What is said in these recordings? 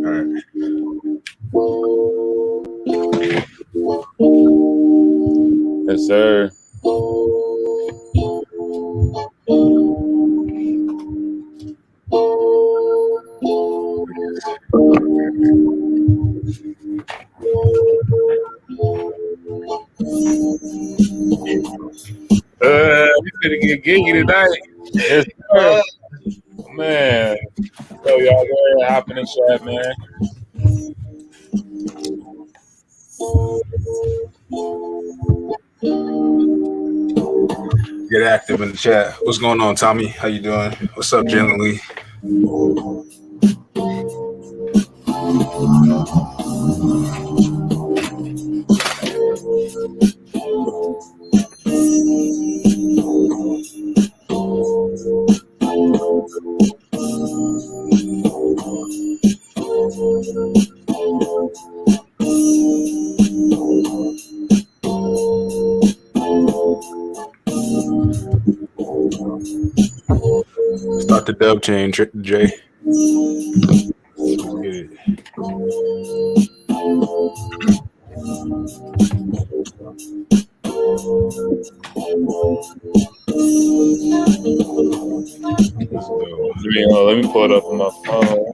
right. Yes, sir. We finna get giggy tonight. Yes, sir. Man. So y'all go ahead, hop in the chat, man. Get active in the chat. What's going on, Tommy? How you doing? What's up, Jalen Lee? Start the dub chain, Jay. Let's get it. Let's go. Let me pull it up on my phone.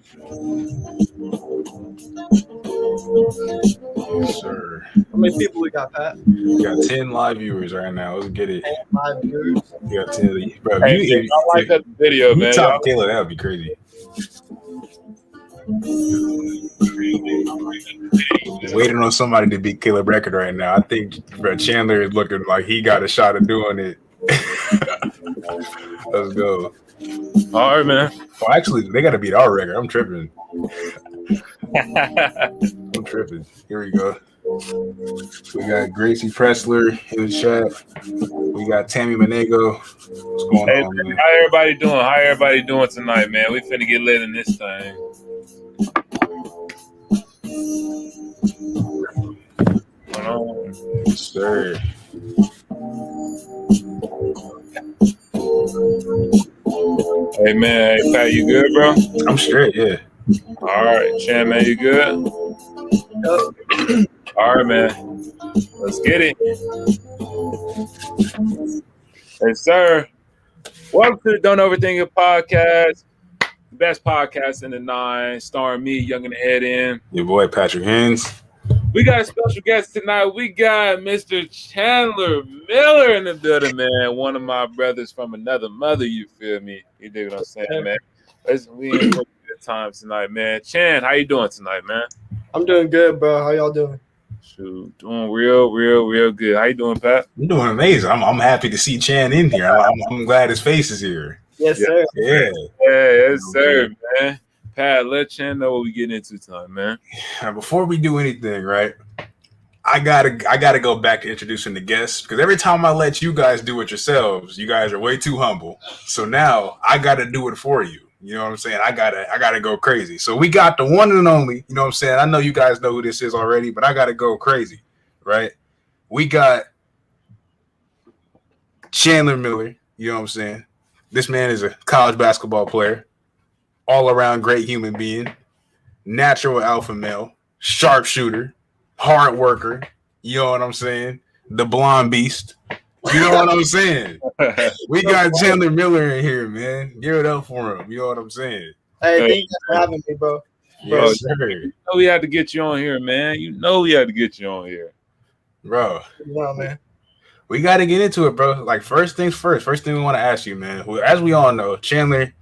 Yes, sir. How many people we got, Pat? We got 10 live viewers right now. Let's get it. 10 live viewers. We got 10 of these. Bro, Hey, I like that video, man. Top Kayla, that would be crazy. Waiting on somebody to beat Caleb record right now. I think Chandler is looking like he got a shot of doing it. Let's go. All right, man. Well, actually, they got to beat our record. I'm tripping. I'm tripping. Here we go. We got Gracie Pressler in the chat. We got Tammy Manego. What's going on, man? How everybody doing? How everybody doing tonight, man? We finna get lit in this thing. Yes, sir. Hey, man. Hey, Pat, you good, bro? I'm straight, yeah. All right, Chan, man, you good? Yep. All right, man. Let's get it. Hey, sir. Welcome to the Don't Overthink It podcast. Best podcast in the 9, starring me, Young and the Head In. Your boy, Patrick Haynes. We got a special guest tonight. We got Mr. Chandler Miller in the building, man. One of my brothers from another mother, you feel me? You dig what I'm saying, man? We in for a good time tonight, man. Chan, how you doing tonight, man? I'm doing good, bro. How y'all doing? Shoot, doing real good. How you doing, Pat? I'm doing amazing. I'm happy to see Chan in here. I'm glad his face is here. Yes, sir. Yeah. Yes, sir, man. Pat, let Chan know what we getting into tonight, man. Now, before we do anything, right? I gotta go back to introducing the guests because every time I let you guys do it yourselves, you guys are way too humble. So now I gotta do it for you. You know what I'm saying? I gotta go crazy. So we got the one and only. You know what I'm saying? I know you guys know who this is already, but I gotta go crazy, right? We got Chandler Miller. You know what I'm saying? This man is a college basketball player, all around great human being, natural alpha male, sharpshooter, hard worker. You know what I'm saying? The blonde beast. You know what I'm saying? We got Chandler Miller in here, man. Give it up for him. You know what I'm saying? Hey, thank you for having me, bro. Yes, sir. You know we had to get you on here, man. You know we had to get you on here. Bro. No, man. We got to get into it, bro. Like, first things first. First thing we want to ask you, man. As we all know, Chandler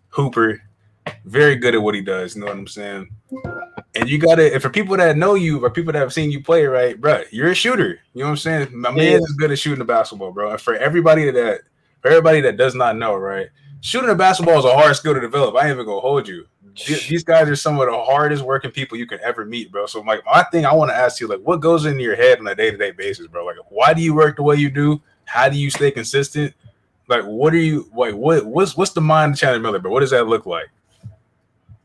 Hooper, very good at what he does. You know what I'm saying? And you got to, for people that know you or people that have seen you play, right, bro, you're a shooter. You know what I'm saying? My man is good at shooting the basketball, bro. And for everybody that does not know, right, shooting the basketball is a hard skill to develop. I ain't even going to hold you. These guys are some of the hardest working people you can ever meet, bro. So, like, my thing I want to ask you, like, what goes into your head on a day-to-day basis, bro? Like, why do you work the way you do? How do you stay consistent? Like, what are you, like, what's the mind of Chandler Miller, bro? What does that look like?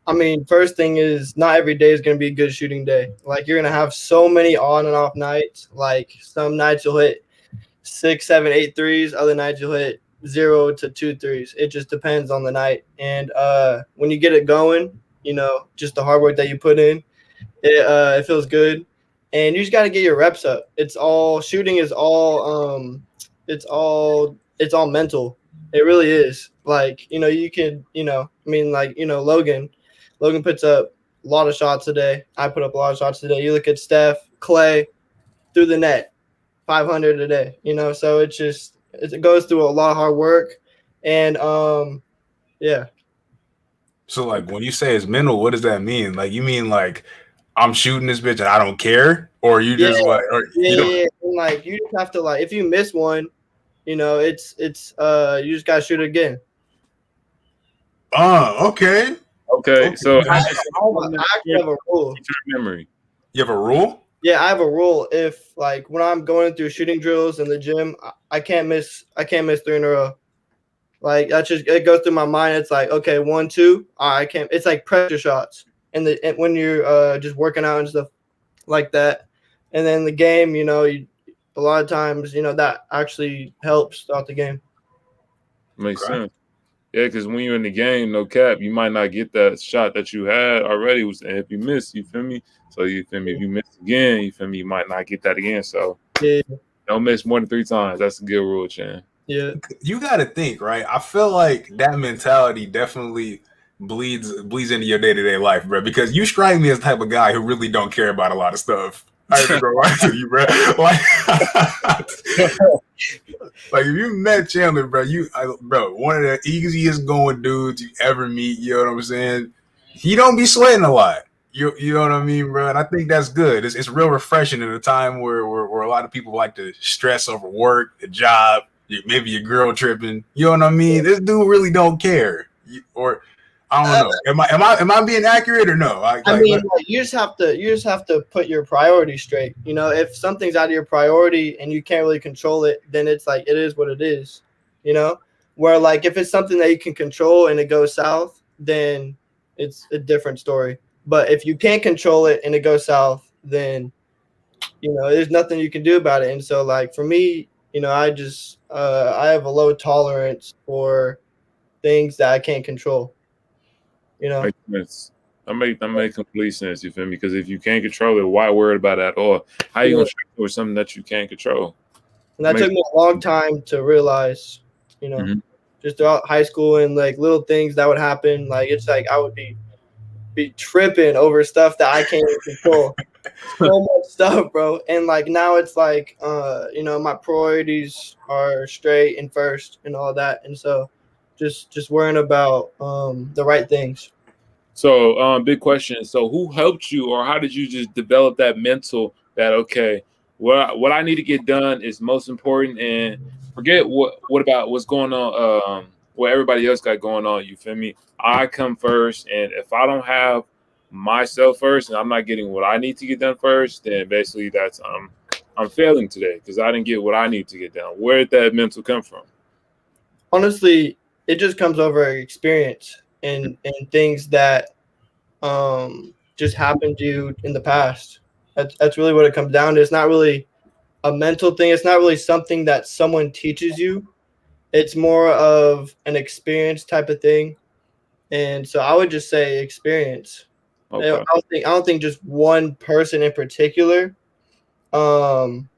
I mean, first thing is not every day is going to be a good shooting day. Like, you're going to have so many on and off nights. Like, some nights you'll hit 6, 7, 8 threes. Other nights you'll hit 0 to 2 threes. It just depends on the night. And when you get it going, just the hard work that you put in. It feels good, and you just got to get your reps up. It's all shooting is all it's all mental. It really is. Like you can Logan puts up a lot of shots a day. I put up a lot of shots a day. You look at Steph, Clay, through the net, 500 a day. So it goes through a lot of hard work, and yeah. So like when you say it's mental, what does that mean? Like you mean like I'm shooting this bitch and I don't care, or you just like, or you don't? Yeah. And like you just have to if you miss one, it's you just gotta shoot it again. Okay. Okay, so I actually have a rule. Memory. You have a rule? Yeah, I have a rule. If when I'm going through shooting drills in the gym, I can't miss 3 in a row. Like it goes through my mind. It's like, okay, 1, 2. I can't. It's like pressure shots, and when you're just working out and stuff like that, and then the game, a lot of times, that actually helps throughout the game. Makes sense. Yeah, because when you're in the game, no cap, you might not get that shot that you had already. And if you miss, you feel me? So you feel me? If you miss again, you feel me? You might not get that again. So don't miss more than 3 times. That's a good rule, Chan. Yeah. You got to think, right? I feel like that mentality definitely bleeds into your day-to-day life, bro. Because you strike me as the type of guy who really don't care about a lot of stuff. I have to go right to you, bro. Like if you met Chandler, bro, one of the easiest going dudes you ever meet. You know what I'm saying? He don't be sweating a lot. You know what I mean, bro? And I think that's good. It's real refreshing in a time where a lot of people like to stress over work, the job, maybe your girl tripping. You know what I mean? This dude really don't care. Or I don't know. Am I being accurate or no? You just have to put your priorities straight. If something's out of your priority and you can't really control it, then it's like it is what it is. Where like if it's something that you can control and it goes south, then it's a different story. But if you can't control it and it goes south, then there's nothing you can do about it. And so like for me, I just I have a low tolerance for things that I can't control. Makes sense. That make complete sense. You feel me? Because if you can't control it, why worry about it at all? How you gonna struggle with something that you can't control? And that took me a long time to realize. Just throughout high school and like little things that would happen. Like it's like I would be tripping over stuff that I can't even control. So much stuff, bro. And like now it's like my priorities are straight and first and all that. And so just worrying about the right things. So big question. So who helped you, or how did you just develop that mental that okay, what I need to get done is most important, and forget what about what's going on, what everybody else got going on. You feel me? I come first, and if I don't have myself first, and I'm not getting what I need to get done first, then basically that's I'm failing today because I didn't get what I need to get done. Where did that mental come from? Honestly, it just comes over experience and things that just happened to you in the past. That's really what it comes down to. It's not really a mental thing. It's not really something that someone teaches you. It's more of an experience type of thing. And so I would just say experience. Okay. I don't think just one person in particular. But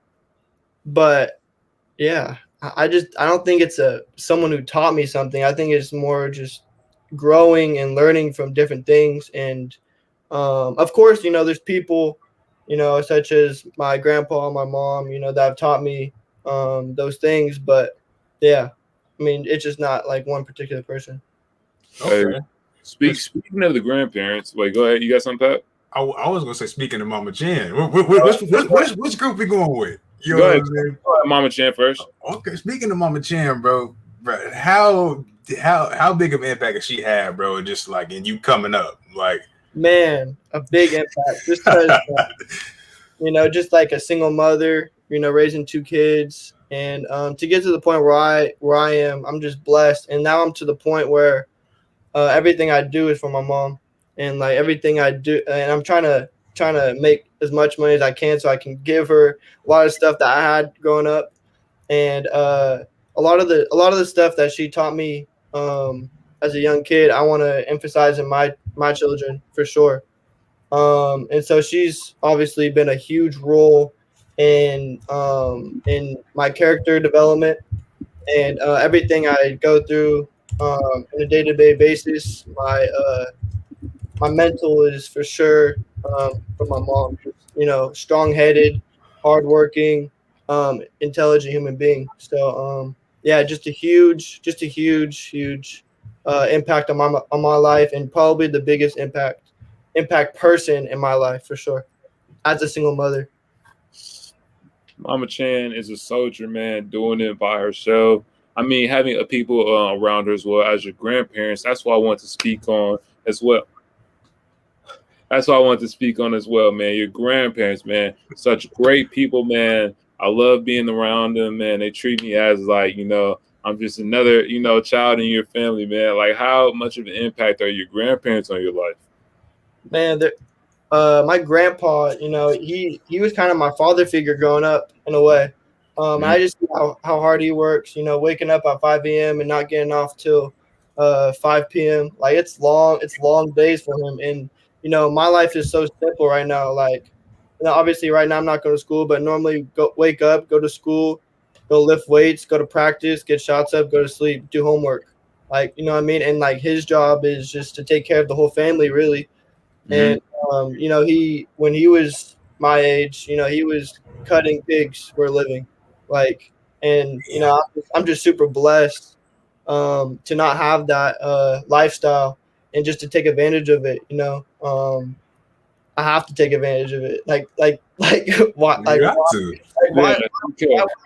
yeah, I don't think it's someone who taught me something. I think it's more just growing and learning from different things. And of course, there's people, such as my grandpa and my mom, that have taught me those things. But yeah, I mean, it's just not like one particular person. Okay. Speaking of the grandparents, wait, go ahead. You got something, Pat? I was gonna say, speaking of Mama Chan, which group we going with? Go ahead, Mama Chan first. Okay, speaking of Mama Chan, bro, how big of an impact has she had, bro? Just like in you coming up, like man, a big impact. Just because, just like a single mother, raising 2 kids, and to get to the point where I am, I'm just blessed, and now I'm to the point where everything I do is for my mom, and like everything I do, and I'm trying to make as much money as I can so I can give her a lot of stuff that I had growing up, and a lot of the stuff that she taught me as a young kid, I want to emphasize in my my children for sure. And so she's obviously been a huge role in my character development and everything I go through on a day-to-day basis. My mental is for sure from my mom. You know, strong-headed, hardworking, intelligent human being. So yeah, just a huge impact on my life, and probably the biggest impact person in my life for sure. As a single mother. Mama Chan is a soldier, man, doing it by herself. I mean, having people around her as well as your grandparents. That's what I want to speak on as well. That's what I want to speak on as well, man. Your grandparents, man, such great people, man. I love being around them, man. They treat me as like, I'm just another, child in your family, man. Like, how much of an impact are your grandparents on your life? Man, my grandpa, he was kind of my father figure growing up in a way. I just see how hard he works, waking up at 5 a.m. and not getting off till 5 p.m. Like it's long days for him. And, my life is so simple right now. Like, obviously right now I'm not going to school, but normally wake up, go to school, go lift weights, go to practice, get shots up, go to sleep, do homework. Like, you know what I mean? And like his job is just to take care of the whole family, really. And when he was my age, he was cutting pigs for a living, like, and I'm just super blessed to not have that lifestyle and just to take advantage of it. I have to take advantage of it. Why? You got to. Why would I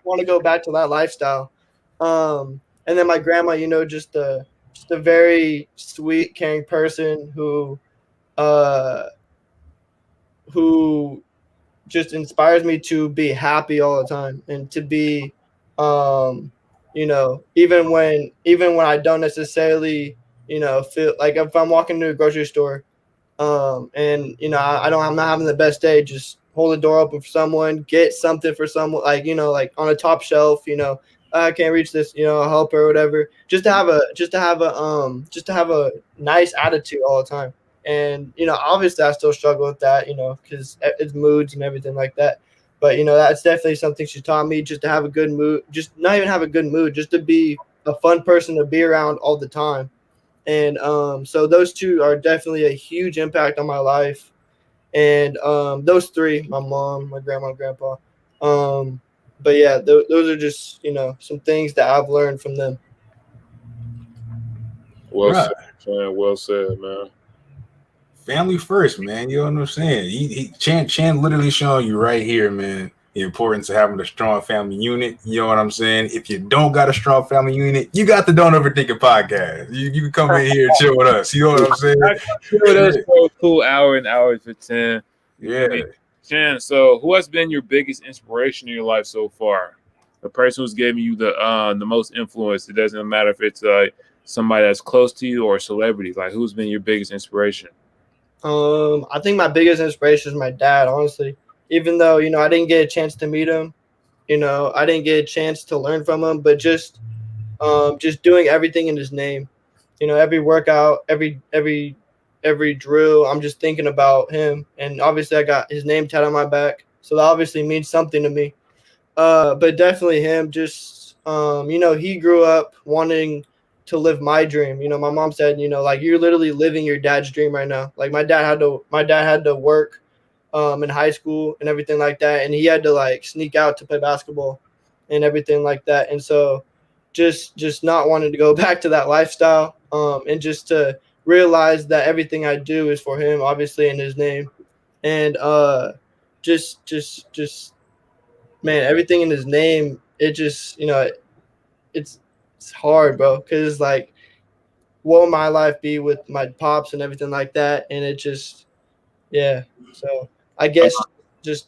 want to go back to that lifestyle? And then my grandma, just a very sweet, caring person who just inspires me to be happy all the time and to be even when I don't necessarily feel like if I'm walking to a grocery store and I'm not having the best day, just hold the door open for someone, get something for someone, like like on a top shelf, I can't reach this, I'll help her or whatever, just to have a nice attitude all the time. And obviously I still struggle with that, because it's moods and everything like that. But that's definitely something she taught me, just to have a good mood, just not even have a good mood, just to be a fun person to be around all the time. And so those two are definitely a huge impact on my life. And those three, my mom, my grandma, and grandpa. But yeah, those are just some things that I've learned from them. Well said, man. Well said, man. Family first, man. You know what I'm saying? Chan literally showing you right here, man, the importance of having a strong family unit. You know what I'm saying? If you don't got a strong family unit, you got the Don't Overthink It podcast. You can come in here and chill with us. You know what I'm saying? Chill with us for a cool hour and hour for 10. Yeah. Hey, Chan, so who has been your biggest inspiration in your life so far? The person who's giving you the most influence. It doesn't matter if it's somebody that's close to you or a celebrity. Like, who's been your biggest inspiration? I think my biggest inspiration is my dad, honestly. Even though, I didn't get a chance to meet him, I didn't get a chance to learn from him, but just doing everything in his name. Every workout, every drill, I'm just thinking about him. And obviously I got his name tatted on my back. So that obviously means something to me. But definitely him, just he grew up wanting to live my dream. My mom said, like, you're literally living your dad's dream right now. Like my dad had to work in high school and everything like that, and he had to like sneak out to play basketball and everything like that. And so just not wanting to go back to that lifestyle, and just to realize that everything I do is for him, obviously in his name. And just man, everything in his name, it just it's hard, bro, because like, what would my life be with my pops and everything like that? And it just, yeah. So I guess just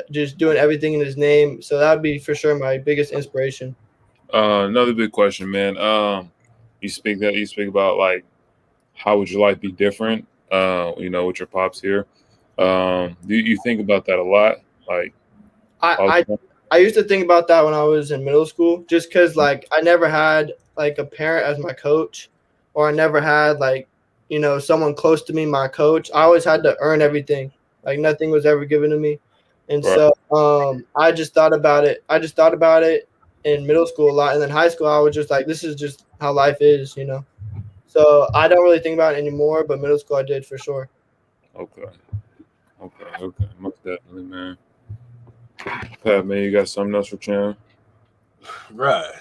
doing everything in his name. So that would be for sure my biggest inspiration. Another big question, man. You speak about like, how would your life be different? With your pops here. Do you think about that a lot? Like, I used to think about that when I was in middle school, just because like I never had like a parent as my coach, or I never had like someone close to me, my coach. I always had to earn everything. Like nothing was ever given to me. And Right. so I just thought about it. I just thought about it in middle school a lot. And then high school, I was just like, this is just how life is. So I don't really think about it anymore, but middle school I did for sure. Okay. Most definitely, man. Pat, man, you got something else for Chan? Right.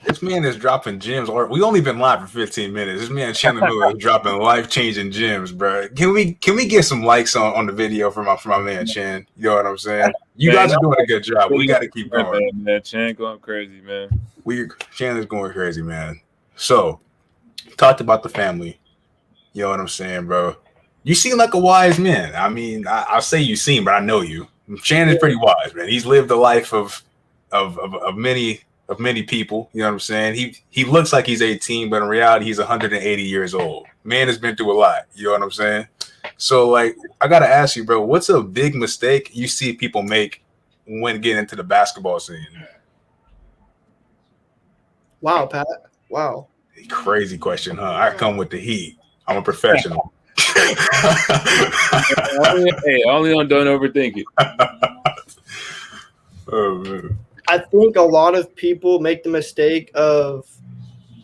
This man is dropping gems. Or we only been live for 15 minutes. This man Chandler Miller is dropping life-changing gems, bro. Can we get some likes on the video for my man Chan? You know what I'm saying? You Man, guys are doing a good job. We got to keep going. Man, Chan going crazy, man. Chandler's going crazy, man. So, talked about the family. You know what I'm saying, bro? You seem like a wise man. I mean, I'll say you seem, but I know you. Chan is pretty wise, man. He's lived a life of many people. You know what I'm saying? He looks like he's 18, but in reality, he's 180 years old. Man has been through a lot. You know what I'm saying? So, like, I gotta ask you, bro, what's a big mistake you see people make when getting into the basketball scene? Wow, Pat. Wow. Crazy question, huh? I come with the heat. I'm a professional. Only on don't overthink it. Oh, man. I think a lot of people make the mistake of,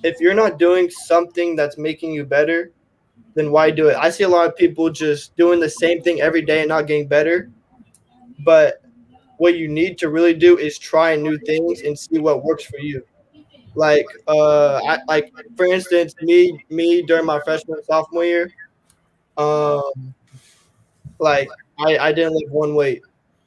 if you're not doing something that's making you better, then why do it? I see a lot of people just doing the same thing every day and not getting better. But what you need to really do is try new things and see what works for you. Like, for instance, me during my freshman and sophomore year, like I didn't lift one weight.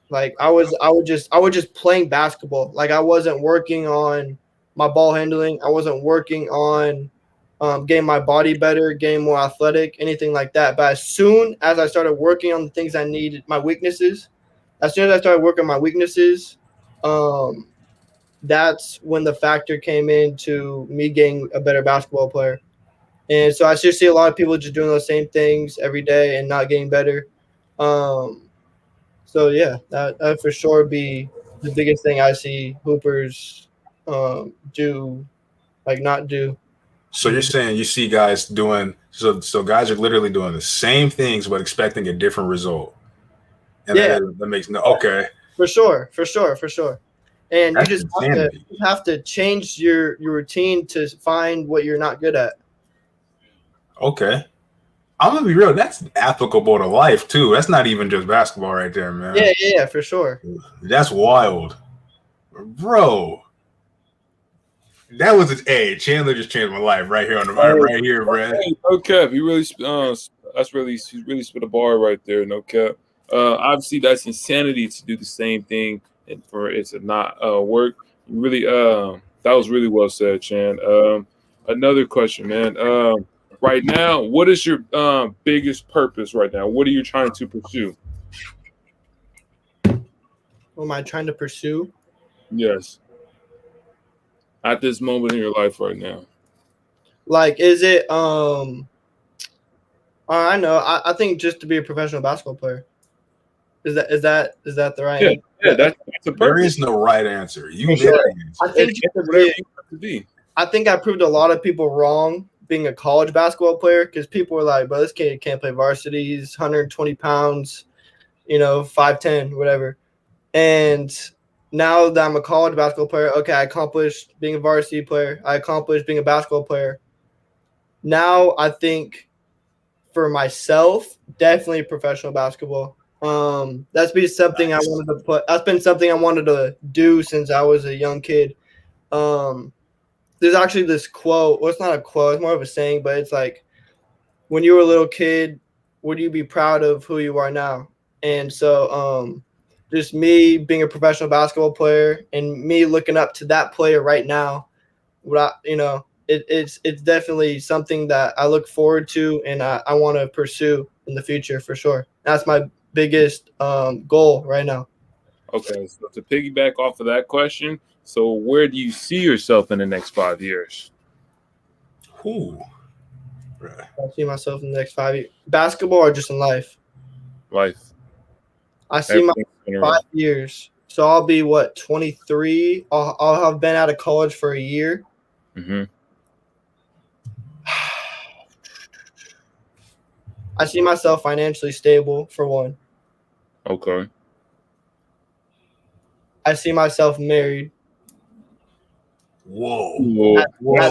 Like I was just playing basketball. Like I wasn't working on my ball handling. I wasn't working on getting my body better, getting more athletic, anything like that. But as soon as I started working on the things I needed, my weaknesses, as soon as I started working on my weaknesses, that's when the factor came into me getting a better basketball player. And so I just see a lot of people just doing those same things every day and not getting better. So yeah, that for sure be the biggest thing I see hoopers do, like not do. So you're saying you see guys doing so guys are literally doing the same things but expecting a different result. And Yeah, that makes no okay. for sure. And That's you just insanity. have to change your routine to find what you're not good at. Okay. I'm gonna be real, that's applicable to life too. That's not even just basketball right there, man. Yeah, for sure. That's wild. Bro. That was Chandler just changed my life right here right here, bro. Hey, no cap. He really he really spit a bar right there, no cap. Obviously that's insanity to do the same thing and for it to not work. You really that was really well said, Chan. Another question, man. Right now, what is your biggest purpose right now? What are you trying to pursue? What am I trying to pursue? Yes. At this moment in your life right now. Like, is it I know. I think just to be a professional basketball player. Is that the right answer? Yeah, that's a There purpose. is no right answer. You Sure. did I think just to whatever be, you want to be. I think I proved a lot of people wrong being a college basketball player, because people were like, bro, this kid can't play varsity. He's 120 pounds, 5'10", whatever. And now that I'm a college basketball player, okay, I accomplished being a varsity player. I accomplished being a basketball player. Now I think for myself, definitely professional basketball. That's been something I wanted to put. That's been something I wanted to do since I was a young kid. There's actually this quote. Well, it's not a quote. It's more of a saying, but it's like, when you were a little kid, would you be proud of who you are now? And so, just me being a professional basketball player and me looking up to that player right now, it's definitely something that I look forward to and I want to pursue in the future for sure. That's my biggest goal right now. Okay, so to piggyback off of that question, so where do you see yourself in the next 5 years? Ooh. I see myself in the next 5 years. Basketball or just in life? Life. I see my Everything in a row. 5 years. So I'll be 23. I'll have been out of college for a year. Mhm. I see myself financially stable for one. Okay. I see myself married. Whoa. Well, Whoa.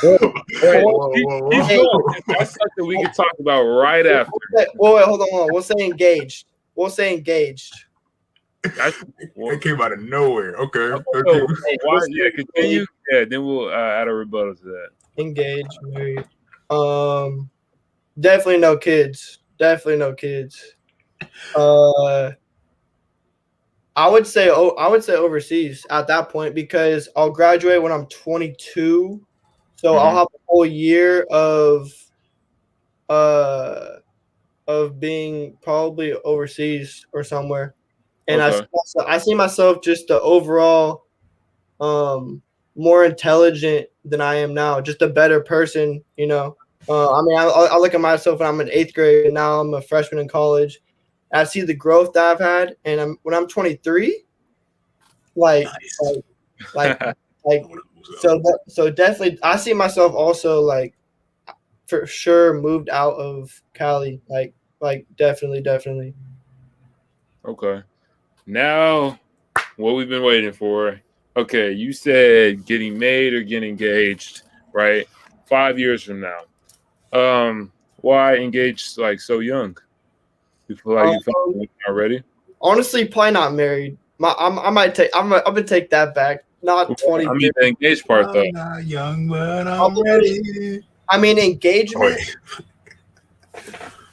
wait, Whoa, keep, whoa, keep whoa. going. That's something we can talk about right after. Wait, hold on. We'll say engaged. We'll say engaged. That's, well, It came out of nowhere. Okay. so Hey, why? we'll say Yeah, continue. Yeah, then we'll add a rebuttal to that. engaged, married. Definitely no kids. Definitely no kids. I would say overseas at that point because I'll graduate when I'm 22, so I'll Mhm. have a whole year uh of being probably overseas or somewhere, and Okay. I see myself just the overall more intelligent than I am now, just a better person, you know. I mean, I look at myself when I'm in 8th grade, and now I'm a freshman in college. I see the growth that I've had, and when I'm 23, like, Nice. like, like, so definitely, I see myself also like for sure moved out of Cali, like definitely. Okay. Now, what we've been waiting for. Okay, you said getting married or getting engaged, right? 5 years from now. Why engaged like so young? You feel like you found Um, one already? Honestly, probably not married. I might take. I'm gonna take that back. Not I mean 23. the engaged part though. I'm not young, but I'm Probably. ready. I mean, Oh, engagement.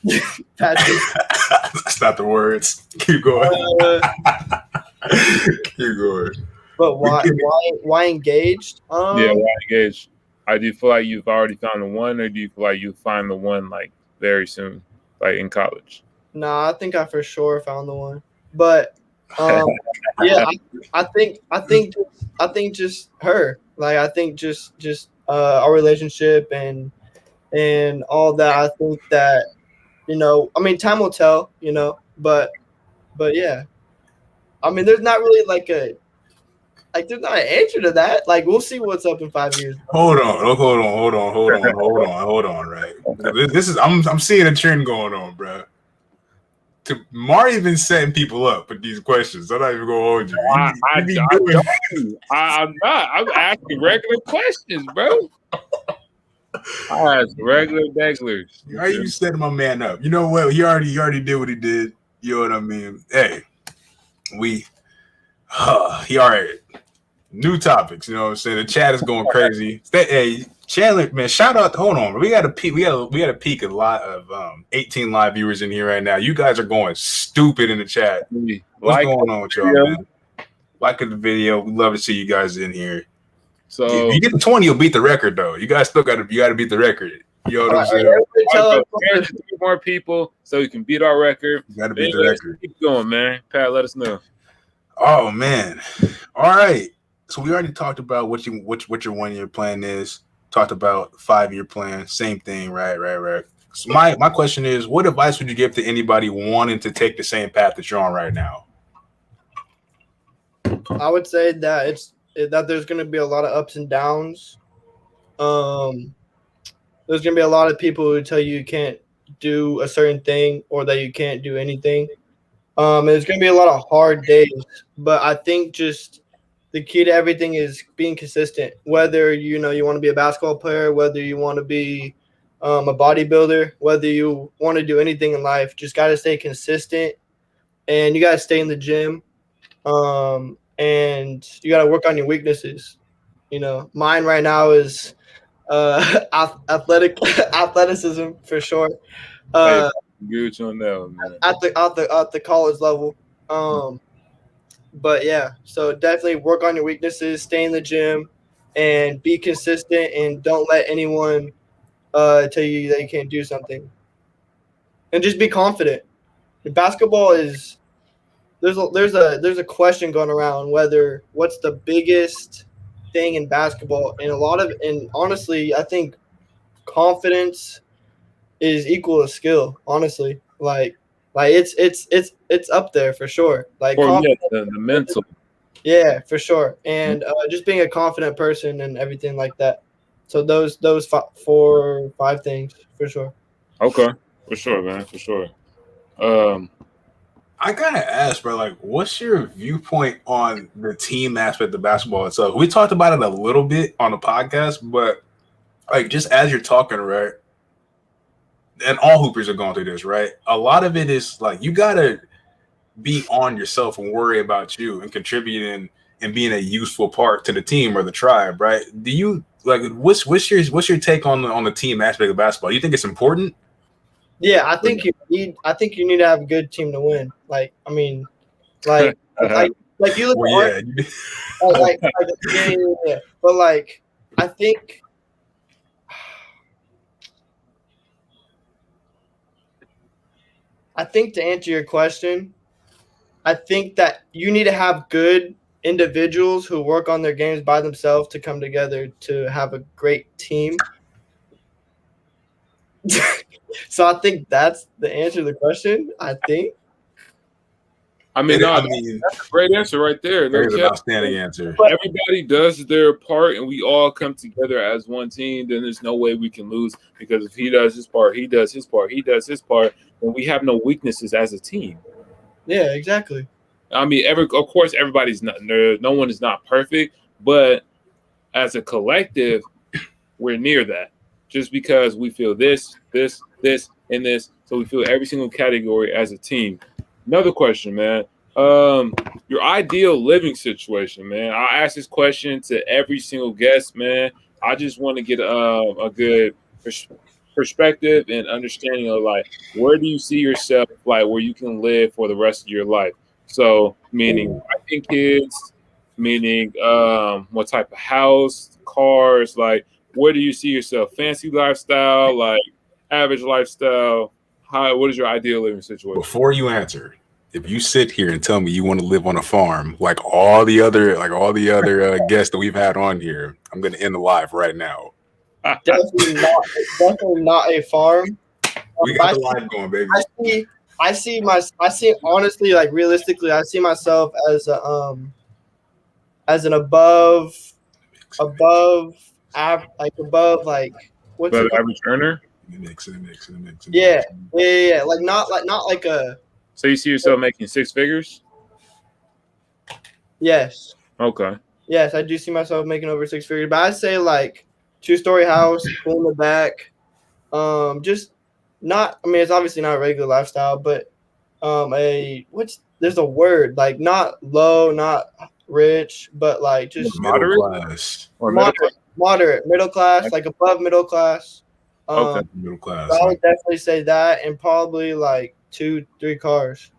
wait. Patrick. That's not the words. Keep going. Uh, Keep going. but But why? give me Why engaged? Yeah, why engaged? Do you feel like you've already found the one, or do you feel like you'll find the one like very soon, like in college? Nah, I think I for sure found the one. But um, yeah, I think just her. Like I think just our relationship and all that. I think that I mean, time will tell. But yeah, I mean, there's not really there's not an answer to that. Like we'll see what's up in 5 years. hold on, right? This is I'm seeing a trend going on, bro. Mari been setting people up with these questions. I'm not even gonna hold you. I You be doing. don't. I'm not. I'm asking regular questions, bro. I ask regular regulars. Why are you setting my man up? You know what? He already did what he did. You know what I mean? Hey, we he already new topics. You know what I'm saying? The chat is going crazy. Hey, Chandler, man, shout out. Hold on, we got a peak. We got a peak. A lot of 18 live viewers in here right now. You guys are going stupid in the chat. What's going on with y'all, man? Like the video. We love to see you guys in here. So if you get to 20, you'll beat the record, though. You guys still got to beat the record. You know what I'm saying? there's 3 more people, so we can beat our record. You got to beat the record. Keep going, man. Pat, let us know. Oh man! All right. So we already talked about what your 1-year plan is. Talked about 5-year plan. Same thing, right. So my question is, what advice would you give to anybody wanting to take the same path that you're on right now? I would say that that there's going to be a lot of ups and downs. There's going to be a lot of people who tell you can't do a certain thing or that you can't do anything. There's going to be a lot of hard days, but I think just the key to everything is being consistent. Whether you want to be a basketball player, whether you want to be a bodybuilder, whether you want to do anything in life, just got to stay consistent, and you got to stay in the gym. And you got to work on your weaknesses. Mine right now is athleticism for sure. Good on that, man. At the college level. But yeah, so definitely work on your weaknesses, stay in the gym, and be consistent, and don't let anyone tell you that you can't do something. And just be confident. Basketball is there's a question going around whether what's the biggest thing in basketball, and honestly, I think confidence is equal to skill. Honestly, it's up there for sure. Like the mental. Yeah, for sure, and just being a confident person and everything like that. So those 4 or 5 things for sure. Okay, for sure, man, for sure. I gotta ask, bro, like, what's your viewpoint on the team aspect of basketball itself? We talked about it a little bit on the podcast, but like, just as you're talking, right? And all hoopers are going through this, right? A lot of it is like you gotta be on yourself and worry about you and contributing and being a useful part to the team or the tribe, right? Do you like what's your take on the team aspect of basketball? Do you think it's important? Yeah, I think you need to have a good team to win. Like, I mean, like you look Well, at yeah. yeah. But like, I think to answer your question, I think that you need to have good individuals who work on their games by themselves to come together to have a great team. So I think that's the answer to the question. I think. That's a great answer right there. There's an outstanding answer. But everybody does their part, and we all come together as one team. Then there's no way we can lose because if he does his part, he does his part, he does his part, then we have no weaknesses as a team. Yeah, exactly. I mean, of course, everybody's not. No one is not perfect, but as a collective, we're near that. Just because we feel this, and this, so we feel every single category as a team. Another question, man. Your ideal living situation, man. I ask this question to every single guest, man. I just want to get a good perspective and understanding of like where do you see yourself, like where you can live for the rest of your life. So, meaning having kids, meaning what type of house, cars, like where do you see yourself? Fancy lifestyle, like average lifestyle. What is your ideal living situation? Before you answer, if you sit here and tell me you want to live on a farm like all the other guests that we've had on here, I'm going to end the live right now. Definitely not a farm. We got the live going, baby. I see honestly, like realistically, I see myself as an above what's it average earner? Mix it. Yeah. Like not like a. So you see yourself making 6 figures? Yes. Okay. Yes, I do see myself making over 6 figures, but I'd say like 2-story house, pool in the back. Just not. I mean, it's obviously not a regular lifestyle, but there's a word like not low, not rich, but like just moderate class or moderate middle class, like above middle class. Okay, middle class. So I would definitely say that, and probably like 2-3 cars.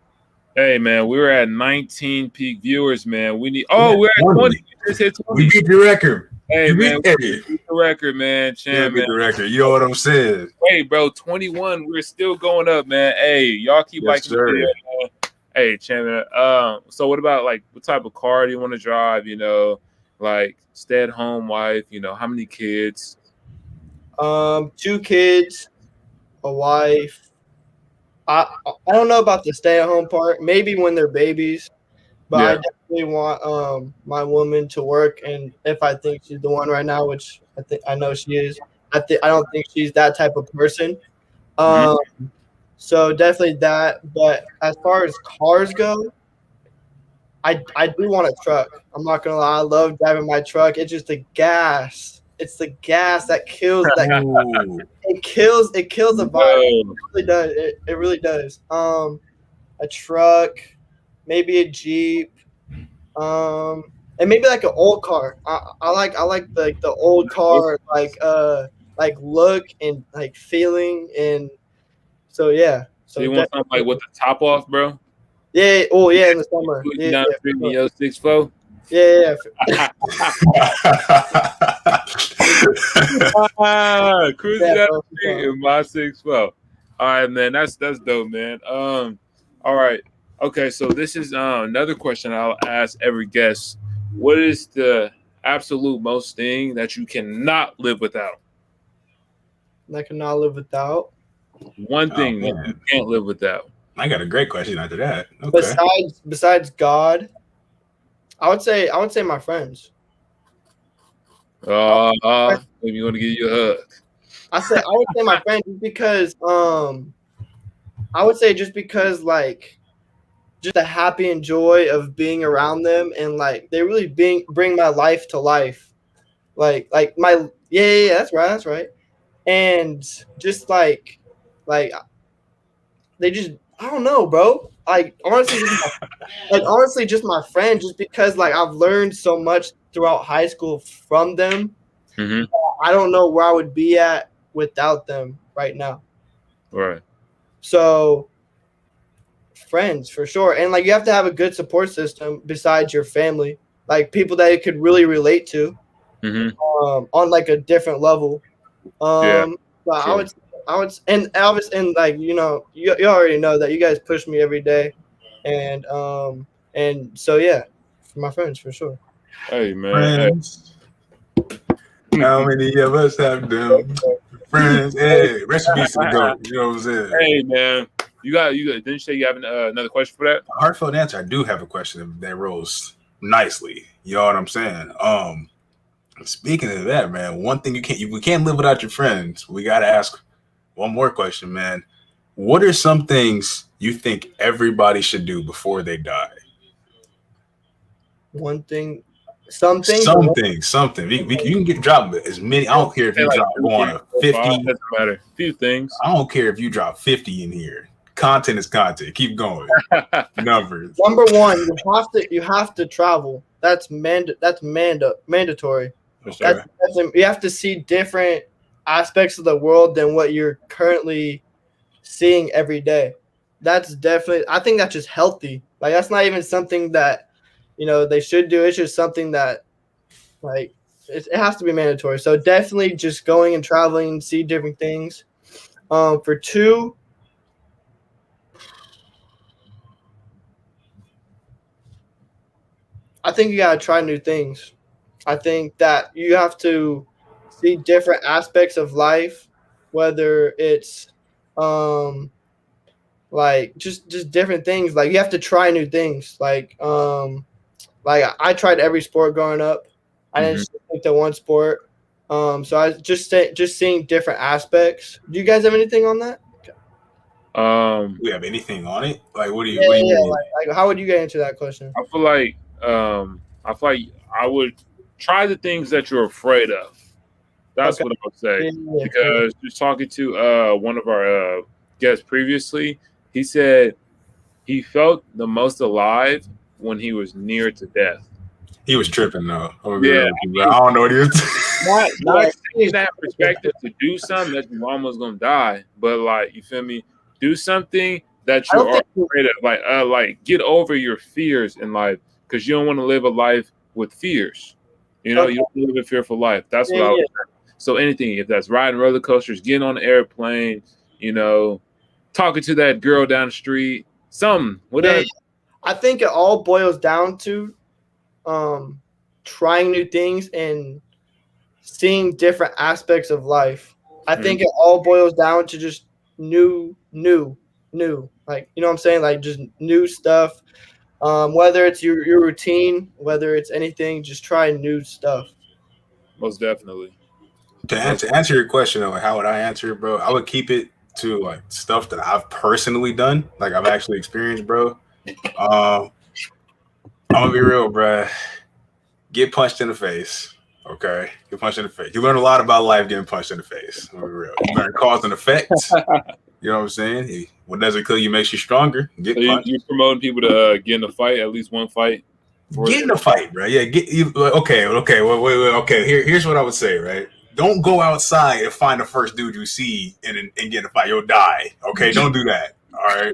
Hey man, we were at 19 peak viewers, man. We're at 20. Just hit 20. We beat the record. Hey man, we beat the record, man. Chan, man. The record. You know what I'm saying? Hey, bro, 21. We're still going up, man. Hey, y'all keep liking the video, man. Hey, Chandler. So what about like what type of car do you want to drive? You know, like stay-at-home wife. You know, how many kids? 2 kids, a wife. I don't know about the stay-at-home part. Maybe when they're babies, but I definitely want my woman to work. And if I think she's the one right now, which I know she is, I don't think she's that type of person. So definitely that. But as far as cars go, I do want a truck. I'm not gonna lie. I love driving my truck. It's just the gas. It's the gas that kills that. It kills the vibe. It really does. It really does. A truck, maybe a Jeep, and maybe like an old car. I like the old car like look and like feeling, and so yeah. So you want something like with the top off, bro? Yeah. Oh yeah, in the summer. Yeah. 6'4". Yeah. Cruising down the street in my 6'4". All right, man. That's dope, man. All right. Okay, so this is another question I'll ask every guest. What is the absolute most thing that you cannot live without? I cannot live without. One thing that you can't live without. I got a great question after that. Okay. Besides God, I would say my friends. Maybe you want to give you a hug. I would say my friends just because I would say just because like just the happy and joy of being around them and like they really bring my life to life. Like my yeah, that's right. And just like they just I don't know, bro. Honestly just my friend just because like I've learned so much throughout high school from them. Mm-hmm. I don't know where I would be at without them right now. Right. So friends for sure. And like you have to have a good support system besides your family. Like people that you could really relate to Mm-hmm. on like a different level. Yeah. But Sure. I would, and Elvis, and like you know, you already know that you guys push me every day, and so yeah, for my friends for sure. Hey man. Friends. How many of us have them? Friends. Hey, recipes to the goat. You know what I'm saying? Hey man. You got. Didn't you say you have another question for that? A heartfelt answer. I do have a question that rolls nicely. You know what I'm saying? Speaking of that, man, one thing we can't live without your friends. We gotta ask one more question, man. What are some things you think everybody should do before they die? One thing, something, Something. You can get drop as many. I don't care if Say you like drop two, go on three, a four, 50. five, doesn't matter. A few things. I don't care if you drop 50 in here. Content is content. Keep going. Numbers. Number one, you have to travel. That's mandatory. For sure. You have to see different aspects of the world than what you're currently seeing every day. That's definitely I think that's just healthy. Like that's not even something that they should do. It's just something that like it has to be mandatory. So definitely just going and traveling, see different things. For two, I think you gotta try new things. I think that you have to see different aspects of life, whether it's like just different things. Like you have to try new things. Like I tried every sport growing up. I didn't just stick to one sport. So I just seeing different aspects. Do you guys have anything on that? Do we have anything on it? Like what do you Yeah, what do you yeah. mean? Like how would you get into that question? I feel like I would try the things that you're afraid of. That's Okay. what I would say. Yeah. Because just talking to one of our guests previously, he said he felt the most alive when he was near to death. He was tripping though. Yeah, I don't know what he was. Not taking that perspective to do something that your almost gonna die, but like you feel me, do something that you are afraid of, like get over your fears in life, because you don't want to live a life with fears. You know, you don't live a fearful life. That's what I would say. So anything, if that's riding roller coasters, getting on an airplane, talking to that girl down the street, something, whatever. Yeah. I think it all boils down to trying new things and seeing different aspects of life. I think it all boils down to just new. Like, you know what I'm saying? Like just new stuff. Whether it's your routine, whether it's anything, just try new stuff. Most definitely. To answer your question though, how would I answer it, bro? I would keep it to like stuff that I've personally done, like I've actually experienced, bro. I'm gonna be real, bro. Get punched in the face. Okay, get punched in the face. You learn a lot about life getting punched in the face. I'm gonna be real. You learn cause and effect. You know what I'm saying? What doesn't kill you makes you stronger. Get punched. You're promoting people to get in a fight, at least one fight. Get in a fight, bro. Yeah, okay. Wait. Okay, here's what I would say, right? Don't go outside and find the first dude you see and get in a fight. You'll die. Okay, don't do that. All right.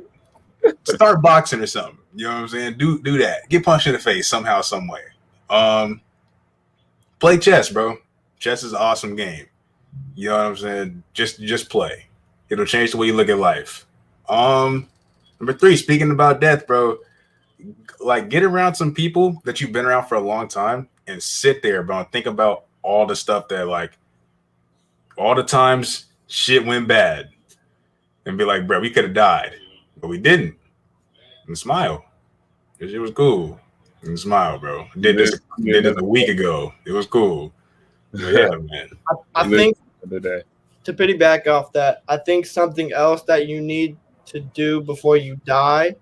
Start boxing or something. You know what I'm saying? Do that. Get punched in the face somehow, some way. Play chess, bro. Chess is an awesome game. You know what I'm saying? Just play. It'll change the way you look at life. Number 3, speaking about death, bro. Like get around some people that you've been around for a long time and sit there, bro, and think about all the stuff that like all the times shit went bad and be like, bro, we could have died, but we didn't. And smile. It was cool. And smile, bro. Did this a week ago. It was cool. Yeah, man. I think to piggyback off that, I think something else that you need to do before you die.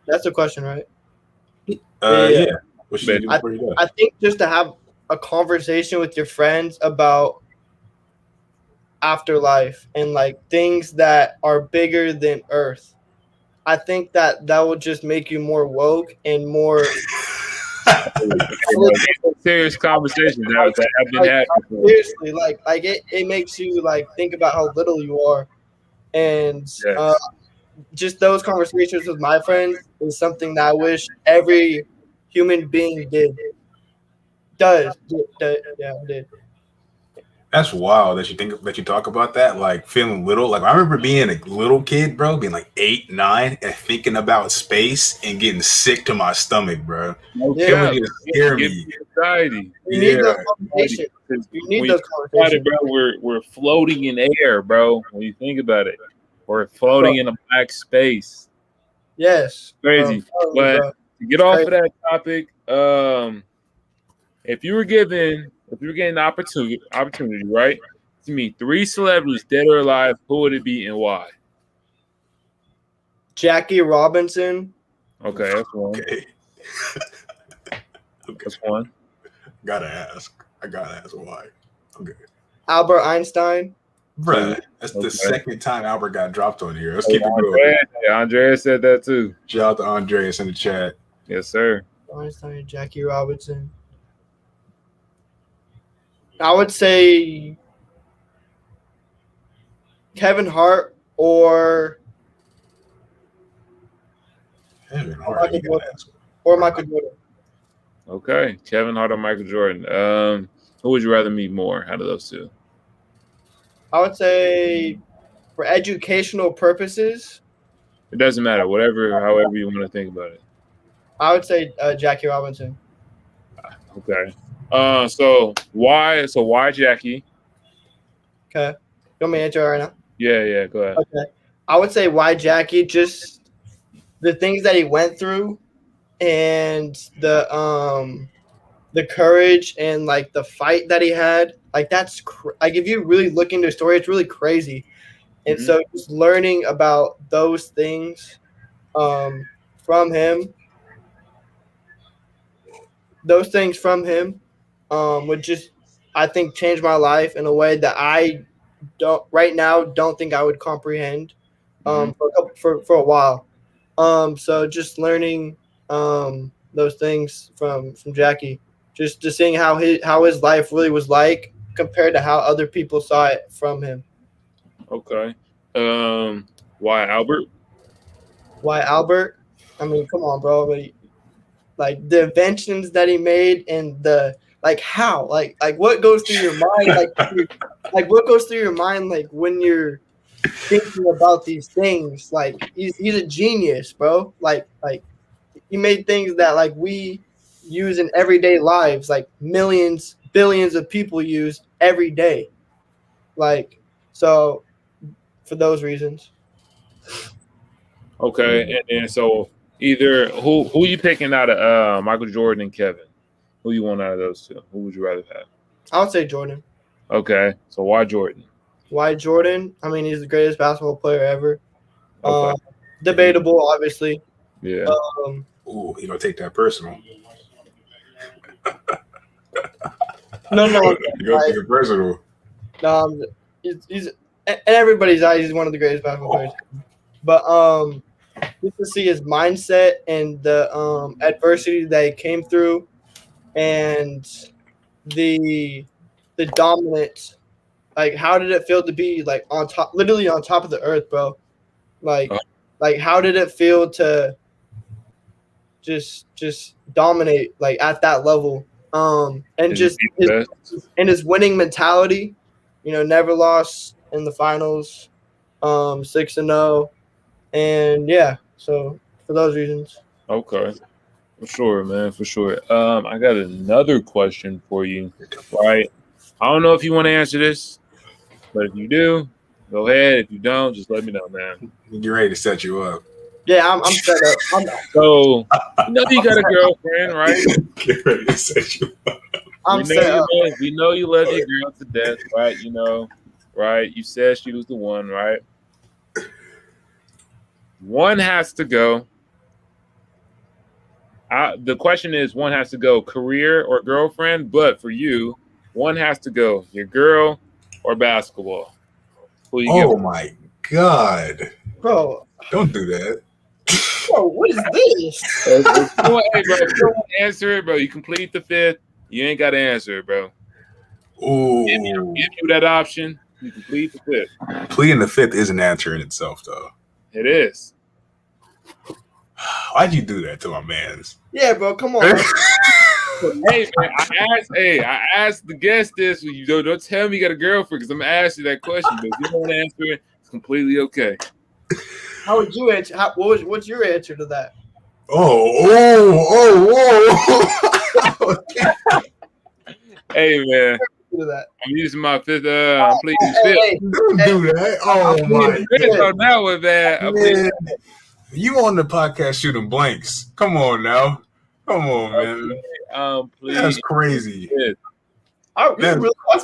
That's a question, right? Yeah. What should you do before you die? I think just to have a conversation with your friends about afterlife and like things that are bigger than Earth. I think that will just make you more woke and more serious conversations that have been had before. Seriously, like it makes you like think about how little you are, and just those conversations with my friends is something that I wish every human being did. Did. That's wild that you talk about that, like feeling little. Like I remember being a little kid, bro, being like 8, 9, and thinking about space and getting sick to my stomach, bro. Yeah, it would scare me. Anxiety. You need those conversations. You need those conversations, bro. We're floating in air, bro. When you think about it, we're floating in a black space. Yes, crazy. But to get off of that topic, if you were getting an opportunity, right, to meet 3 celebrities, dead or alive, who would it be and why? Jackie Robinson. Okay, that's one. Okay. That's one. I gotta ask why. Okay. Albert Einstein. Bruh, that's the second time Albert got dropped on here. Let's keep it going. Andreas said that too. Shout out to Andreas in the chat. Yes, sir. Einstein, Jackie Robinson. I would say Kevin Hart or Michael Jordan. Okay, Kevin Hart or Michael Jordan. Who would you rather meet more out of those two? I would say for educational purposes. It doesn't matter. However you want to think about it. I would say Jackie Robinson. Okay. So why Jackie? Okay. You want me to answer right now? Yeah, go ahead. Okay. I would say why Jackie, just the things that he went through and the courage and like the fight that he had. Like that's like if you really look into his story, it's really crazy. And so just learning about those things from him, would just, I think, change my life in a way that I don't think I would comprehend for a while. So just learning those things from Jackie, just seeing how his life really was like compared to how other people saw it from him. Okay. Why Albert? Why Albert? I mean, come on, bro. Like the inventions that he made and the how what goes through your mind what goes through your mind like when you're thinking about these things. Like he's a genius, bro. Like he made things that like we use in everyday lives, like millions, billions of people use every day. Like, so for those reasons. Okay, and so either who you picking out of Michael Jordan and Kevin? Who you want out of those two? Who would you rather have? I would say Jordan. Okay, so why Jordan? Why Jordan? I mean, he's the greatest basketball player ever. Okay. Debatable, obviously. Yeah. Ooh, you gonna take that personal? No. You gonna take it personal? No, he's in everybody's eyes. He's one of the greatest basketball players. But just to see his mindset and the adversity that he came through, and the dominance. Like, how did it feel to be like on top, literally on top of the earth, bro? Like how did it feel to just dominate like at that level? And just his winning mentality, never lost in the finals, 6-0, and yeah. So for those reasons. Okay. For sure, man. For sure. I got another question for you. Right. I don't know if you want to answer this, but if you do, go ahead. If you don't, just let me know, man. Get ready to set you up. Yeah, I'm set up. So, you got a girlfriend, right? Get ready to set you up. I'm set up. We know you love your girl to death, right? You know, right? You said she was the one, right? One has to go. The question is, one has to go career or girlfriend, but for you, one has to go your girl or basketball. Who you Oh give? my God. Bro, Don't do that. what is this? Hey, bro, if you don't want to answer it, bro, you complete the fifth. You ain't got to answer it, bro. Ooh. Give you that option. You complete the fifth. Pleading the fifth is an answer in itself, though. It is. Why'd you do that to my man's? Yeah, bro, come on. Hey man, I asked the guest this. You don't tell me you got a girlfriend because I'm gonna ask you that question. But if you don't want to answer it, it's completely okay. How would you answer? What's your answer to that? Hey man, To that. I'm using my fifth. I'm pleading fifth. Don't do that. Oh my Fifth on that one, man. man. You on the podcast shooting blanks. Come on now. Come on, man. Please. That's crazy.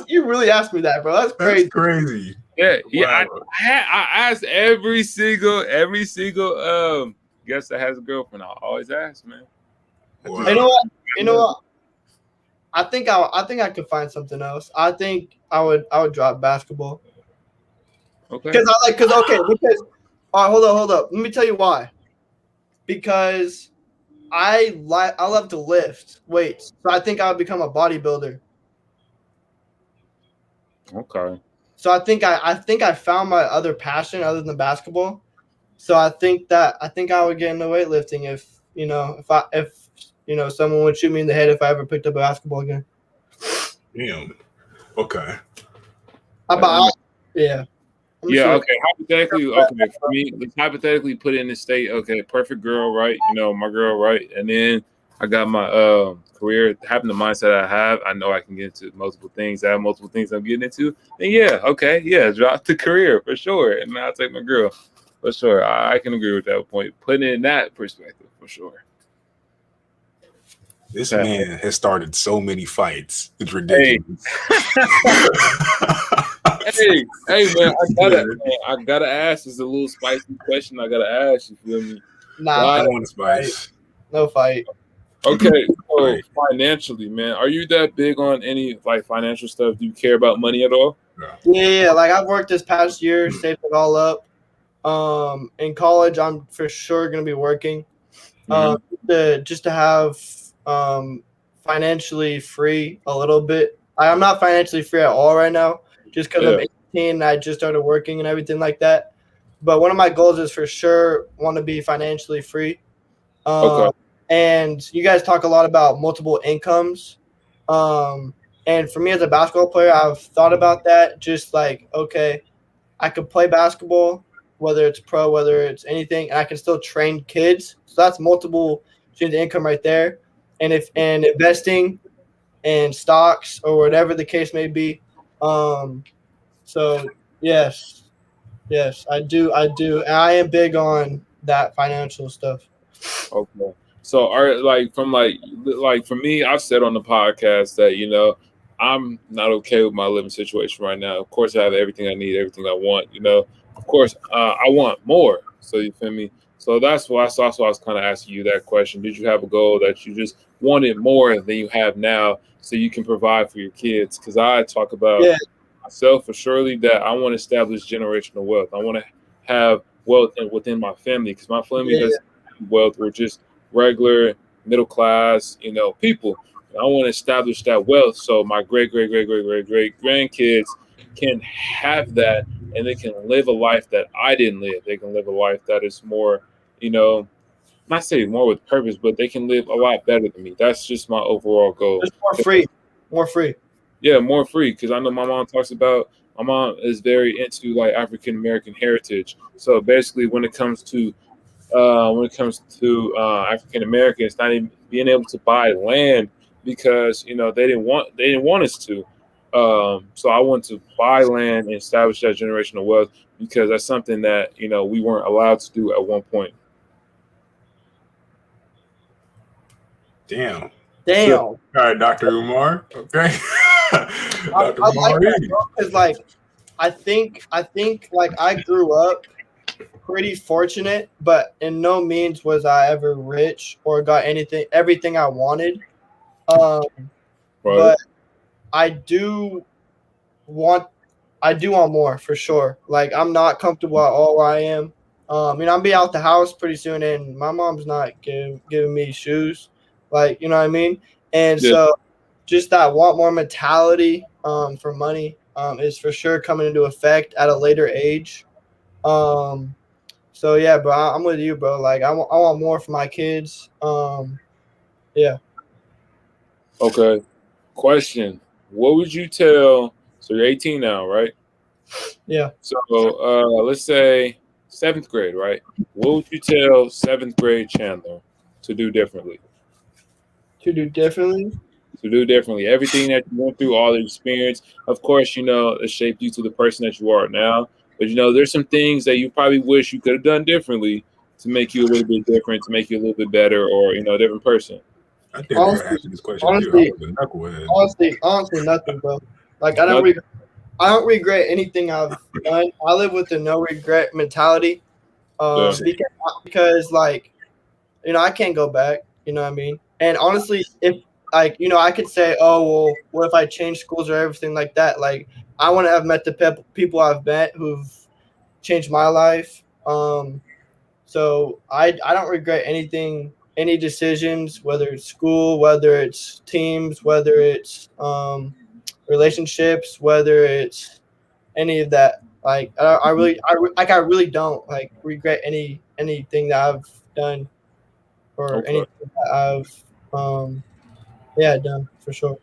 You really asked me that, bro. That's crazy. That's crazy. Yeah, Wow. I asked every single guest that has a girlfriend. I always ask, man. Wow. You know what? I think I could find something else. I think I would drop basketball. Okay. Because hold up. Let me tell you why. Because I love to lift weights, so I think I would become a bodybuilder. Okay. So I think I found my other passion other than basketball. So I think I would get into weightlifting if someone would shoot me in the head if I ever picked up a basketball again. Damn. Okay. Yeah. Yeah, okay. Hypothetically, for me, let's hypothetically put it in the state, okay, perfect girl, right? You know, my girl, right? And then I got my career, having the mindset I have, I know I can get into multiple things. I have multiple things I'm getting into. And drop the career for sure. And I'll take my girl for sure. I can agree with that point. Putting it in that perspective for sure. This man has started so many fights. It's ridiculous. Hey, man, I gotta ask. It's a little spicy question. I gotta ask. You feel me? Nah, I don't want to spice. No fight. Okay, so financially, man, are you that big on any like financial stuff? Do you care about money at all? Yeah. Like I've worked this past year, saved it all up. In college, I'm for sure gonna be working. Just to have financially free a little bit. I'm not financially free at all right now, just because I'm 18 and I just started working and everything like that. But one of my goals is for sure want to be financially free. Okay. And you guys talk a lot about multiple incomes. And for me as a basketball player, I've thought about that. Just like, okay, I could play basketball, whether it's pro, whether it's anything, and I can still train kids. So that's multiple streams of income right there. And investing in stocks or whatever the case may be. So yes, I do. And I am big on that financial stuff. Okay. So for me, I've said on the podcast that, I'm not okay with my living situation right now. Of course, I have everything I need, everything I want, Of course, I want more. So you feel me? So that's why I was kind of asking you that question. Did you have a goal that you just wanted more than you have now so you can provide for your kids? Because I talk about myself for surely that I want to establish generational wealth. I want to have wealth within my family because my family doesn't have wealth. We're just regular middle class, people. And I want to establish that wealth so my great grandkids can have that and they can live a life that I didn't live. They can live a life that is more, not say more with purpose, but they can live a lot better than me. That's just my overall goal. Just more free. Yeah, more free. Because I know my mom is very into like African American heritage. So basically, when it comes to African Americans, not even being able to buy land because they didn't want us to. So I want to buy land and establish that generational wealth because that's something that we weren't allowed to do at one point. Damn. Damn. All right, Dr. Umar. Okay. Dr. I like Umar. that because like I think like I grew up pretty fortunate, but in no means was I ever rich or got everything I wanted. Um, Right. but I do want more for sure. Like I'm not comfortable at all where I am. I'll be out the house pretty soon, and my mom's not giving me shoes, like you know what I mean. And Yeah. so, just that want more mentality for money is for sure coming into effect at a later age. So yeah, bro, I'm with you, bro. Like I want more for my kids. Yeah. Okay. Question: what would you tell? So you're 18 now, right? Yeah. So let's say 7th grade, right? What would you tell 7th grade Chandler to do differently? To do differently. To do differently, everything that you went through, all the experience, of course, it shaped you to the person that you are now. But there's some things that you probably wish you could have done differently to make you a little bit different, to make you a little bit better, or a different person. I think I Honestly, answered this question too. I was a knucklehead. honestly, nothing, bro. Like Nothing. I don't regret anything I've done. I live with a no regret mentality. Yeah. Because like, I can't go back. You know what I mean? And honestly, if like, I could say, oh well, what if I change schools or everything like that? Like, I want to have met the people I've met who've changed my life. So I don't regret anything, any decisions, whether it's school, whether it's teams, whether it's relationships, whether it's any of that. Like I really don't like regret anything that I've done or Okay. anything that I've done for sure.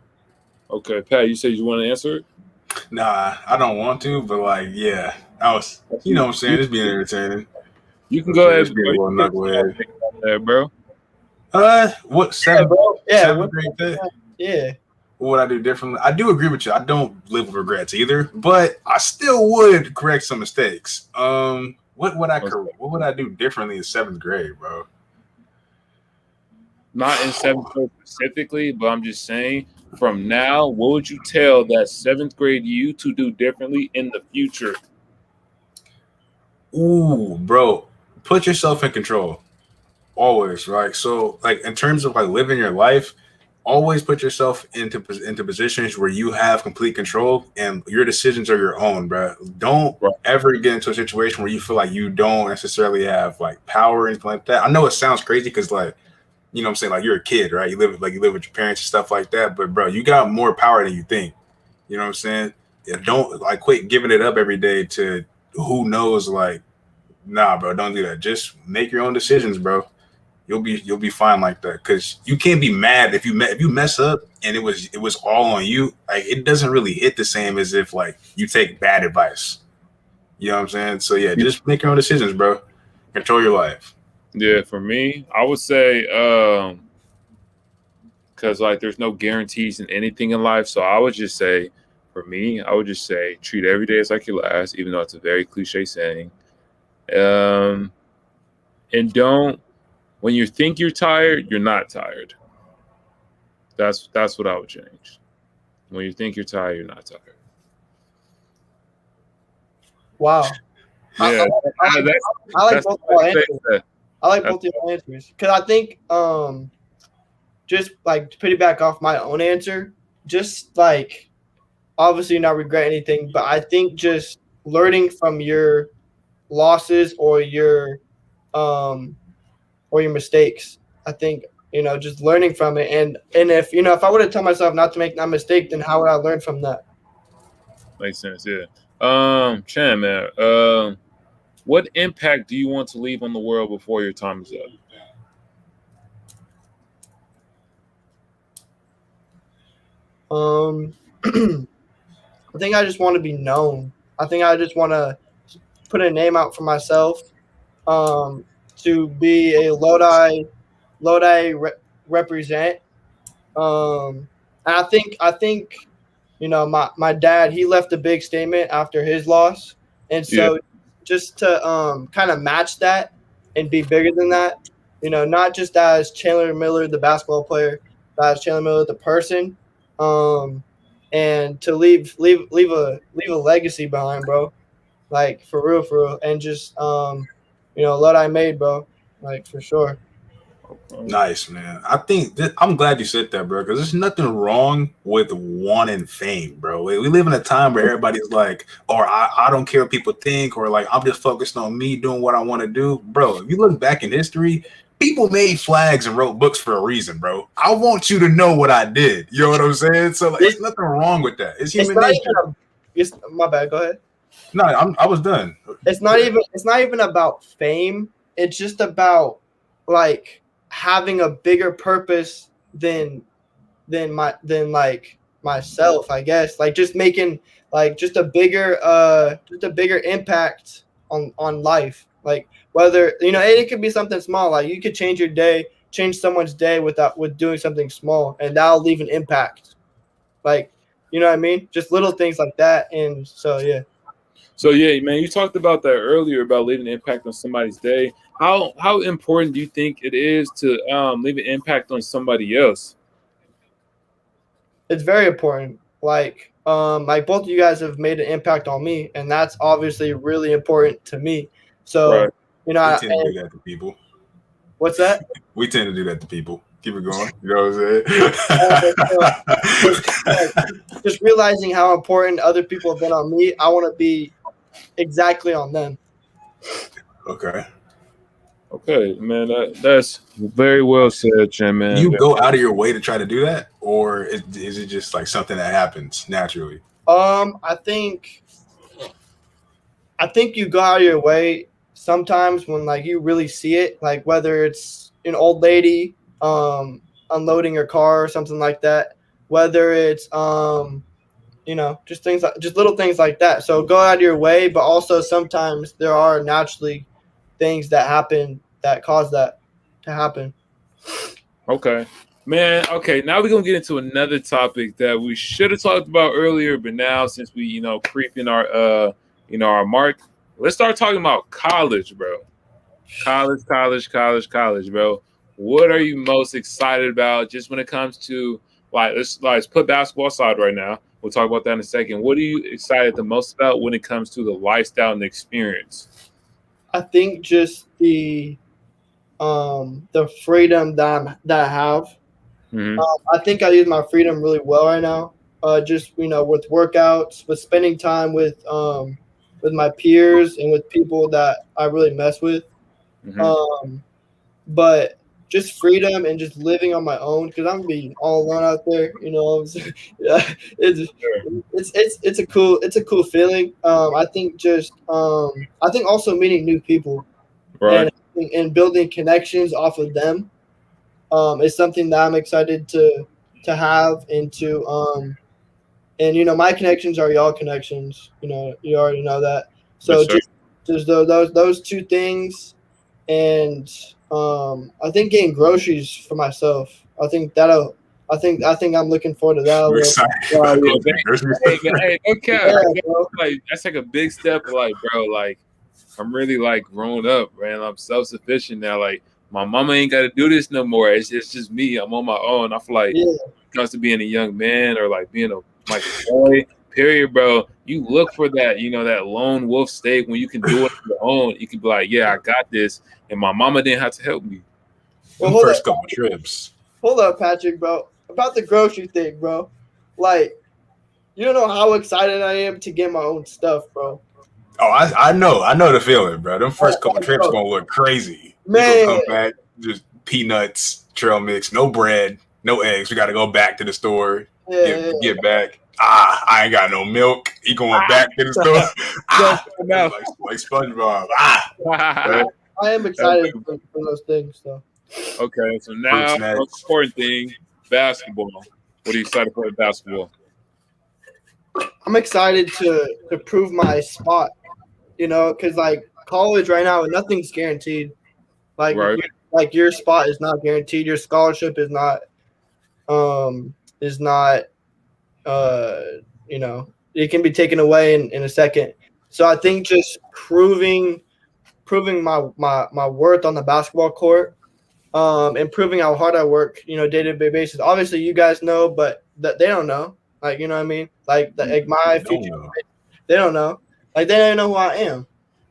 Okay, Pat, you said you want to answer it? Nah, I don't want to, but like, yeah, I was. You know what I'm saying? It's being entertaining. You can For go sure. ahead. It's being a little knucklehead. There, bro. What seventh? Bro. Yeah. Seventh grade day? Yeah. What would I do differently? I do agree with you. I don't live with regrets either, but I still would correct some mistakes. What would I do differently in 7th grade, bro? Not in 7th grade specifically, but I'm just saying from now, what would you tell that 7th grade you to do differently in the future? Ooh, bro, put yourself in control. Always, right? So, like in terms of like living your life, always put yourself into positions where you have complete control and your decisions are your own, bro. Don't Right. ever get into a situation where you feel like you don't necessarily have like power or anything like that. I know it sounds crazy because like, you know what I'm saying, like you're a kid, right? You live with your parents and stuff like that, but bro, you got more power than you think. You know what I'm saying? Yeah, don't like quit giving it up every day to who knows. Like, nah, bro, don't do that. Just make your own decisions, bro. You'll be fine like that, because you can't be mad if you mess up and it was all on you. Like, it doesn't really hit the same as if like you take bad advice. You know what I'm saying? So yeah, just make your own decisions, bro. Control your life. Yeah, for me, I would say because like there's no guarantees in anything in life. So I would just say, for me, I would just say treat every day as like your last, even though it's a very cliche saying. And don't, when you think you're tired, you're not tired. That's what I would change. When you think you're tired, you're not tired. Wow. Yeah, I like both your answers. I like That's both your answers because I think just like to piggyback off my own answer, just like obviously not regret anything, but I think just learning from your losses or your mistakes. I think just learning from it, and if if I would have told myself not to make that mistake, then how would I learn from that? makes sense. Yeah. Chan, man. What impact do you want to leave on the world before your time is up? I think I just want to be known. I think I just want to put a name out for myself, to be a Lodi represent. And I think my dad, he left a big statement after his loss, and so just to kind of match that and be bigger than that, not just as Chandler Miller, the basketball player, that's Chandler Miller the person, and to leave a legacy behind, bro. Like for real, and just what I made, bro. Like for sure. Nice, man. I think I'm glad you said that, bro, because there's nothing wrong with wanting fame, bro. We live in a time where everybody's like, or I don't care what people think, or like, I'm just focused on me doing what I want to do. Bro, if you look back in history, people made flags and wrote books for a reason, bro. I want you to know what I did. You know what I'm saying? So like, there's nothing wrong with that. It's human nature. My bad. Go ahead. No, I was done. It's not even about fame. It's just about like having a bigger purpose than like myself, I guess. Like just making like just a bigger impact on life. Like whether it could be something small. Like you could change someone's day with doing something small, and that'll leave an impact. Like you know what I mean? Just little things like that. And so yeah. So yeah, man, you talked about that earlier about leaving an impact on somebody's day. How important do you think it is to leave an impact on somebody else? It's very important. Like both of you guys have made an impact on me, and that's obviously really important to me. So Right. We tend to do that to people. What's that? We tend to do that to people. Keep it going. You know what I'm saying? Just realizing how important other people have been on me, I want to be exactly on them. Okay. Okay, man, that's very well said, Chan, man. You go out of your way to try to do that, or is it just like something that happens naturally? I think you go out of your way sometimes when like you really see it, like whether it's an old lady unloading her car or something like that, whether it's just little things like that. So go out of your way, but also sometimes there are naturally things that happen that cause that to happen. Okay, man. Okay, now we're gonna get into another topic that we should have talked about earlier, but now since we creeping our our mark, let's start talking about college, bro. College, bro. What are you most excited about just when it comes to let's put basketball aside right now. We'll talk about that in a second. What are you excited the most about when it comes to the lifestyle and the experience? I think just the freedom that I have. Mm-hmm. I think I use my freedom really well right now. Just with workouts, with spending time with my peers and with people that I really mess with. Mm-hmm. But just freedom and just living on my own, because I'm being all alone out there. Yeah, it's a cool feeling. I think also meeting new people, right, and building connections off of them is something that I'm excited to have and to and my connections are y'all connections. You already know that. So yes, just those two things, and I think getting groceries for myself. I think I'm looking forward to that. Hey, okay. Yeah, like that's like a big step. Like, bro, like I'm really like grown up, man. I'm self-sufficient now. Like my mama ain't got to do this no more. It's just me. I'm on my own. I feel like when it comes to being a young man or like being a boy, period, bro. You look for that, that lone wolf state when you can do it on your own. You can be like, yeah, I got this, and my mama didn't have to help me. Well, first couple trips. Hold up, Patrick, bro. About the grocery thing, bro. Like, you don't know how excited I am to get my own stuff, bro. Oh, I know the feeling, bro. Them first couple trips gonna look crazy. Man, you gonna come back just peanuts, trail mix, no bread, no eggs. We got to go back to the store. Get back. I ain't got no milk. You going back to the store? Like SpongeBob. I am excited for those things, though. Okay, so now the important thing, basketball. What are you excited for at basketball? I'm excited to prove my spot, because like college right now, nothing's guaranteed. Like, like your spot is not guaranteed. Your scholarship is not, it can be taken away in a second. So I think just proving my worth on the basketball court and proving how hard I work, day-to-day basis. Obviously, you guys know, but they don't know. Like, you know what I mean? Like, my They don't future, know. they don't know. Like, they don't know who I am.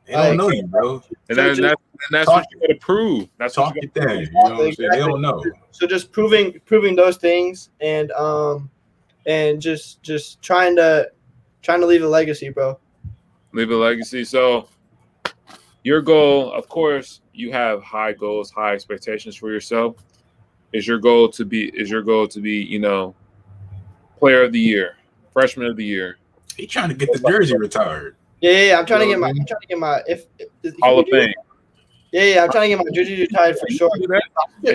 They don't know you, bro. And, So that's talk- what you got to prove. That's what Talk you your got to thing. prove. You know what I'm saying? They don't know. So just proving those things, and just trying to leave a legacy, bro. Leave a legacy. So your goal, of course, you have high goals, high expectations for yourself. Is your goal to be, player of the year, freshman of the year, He trying to get the jersey retired. Yeah. I'm trying You to know get my if Hall of Fame? Yeah, I'm trying to get my jersey retired for sure. Do that.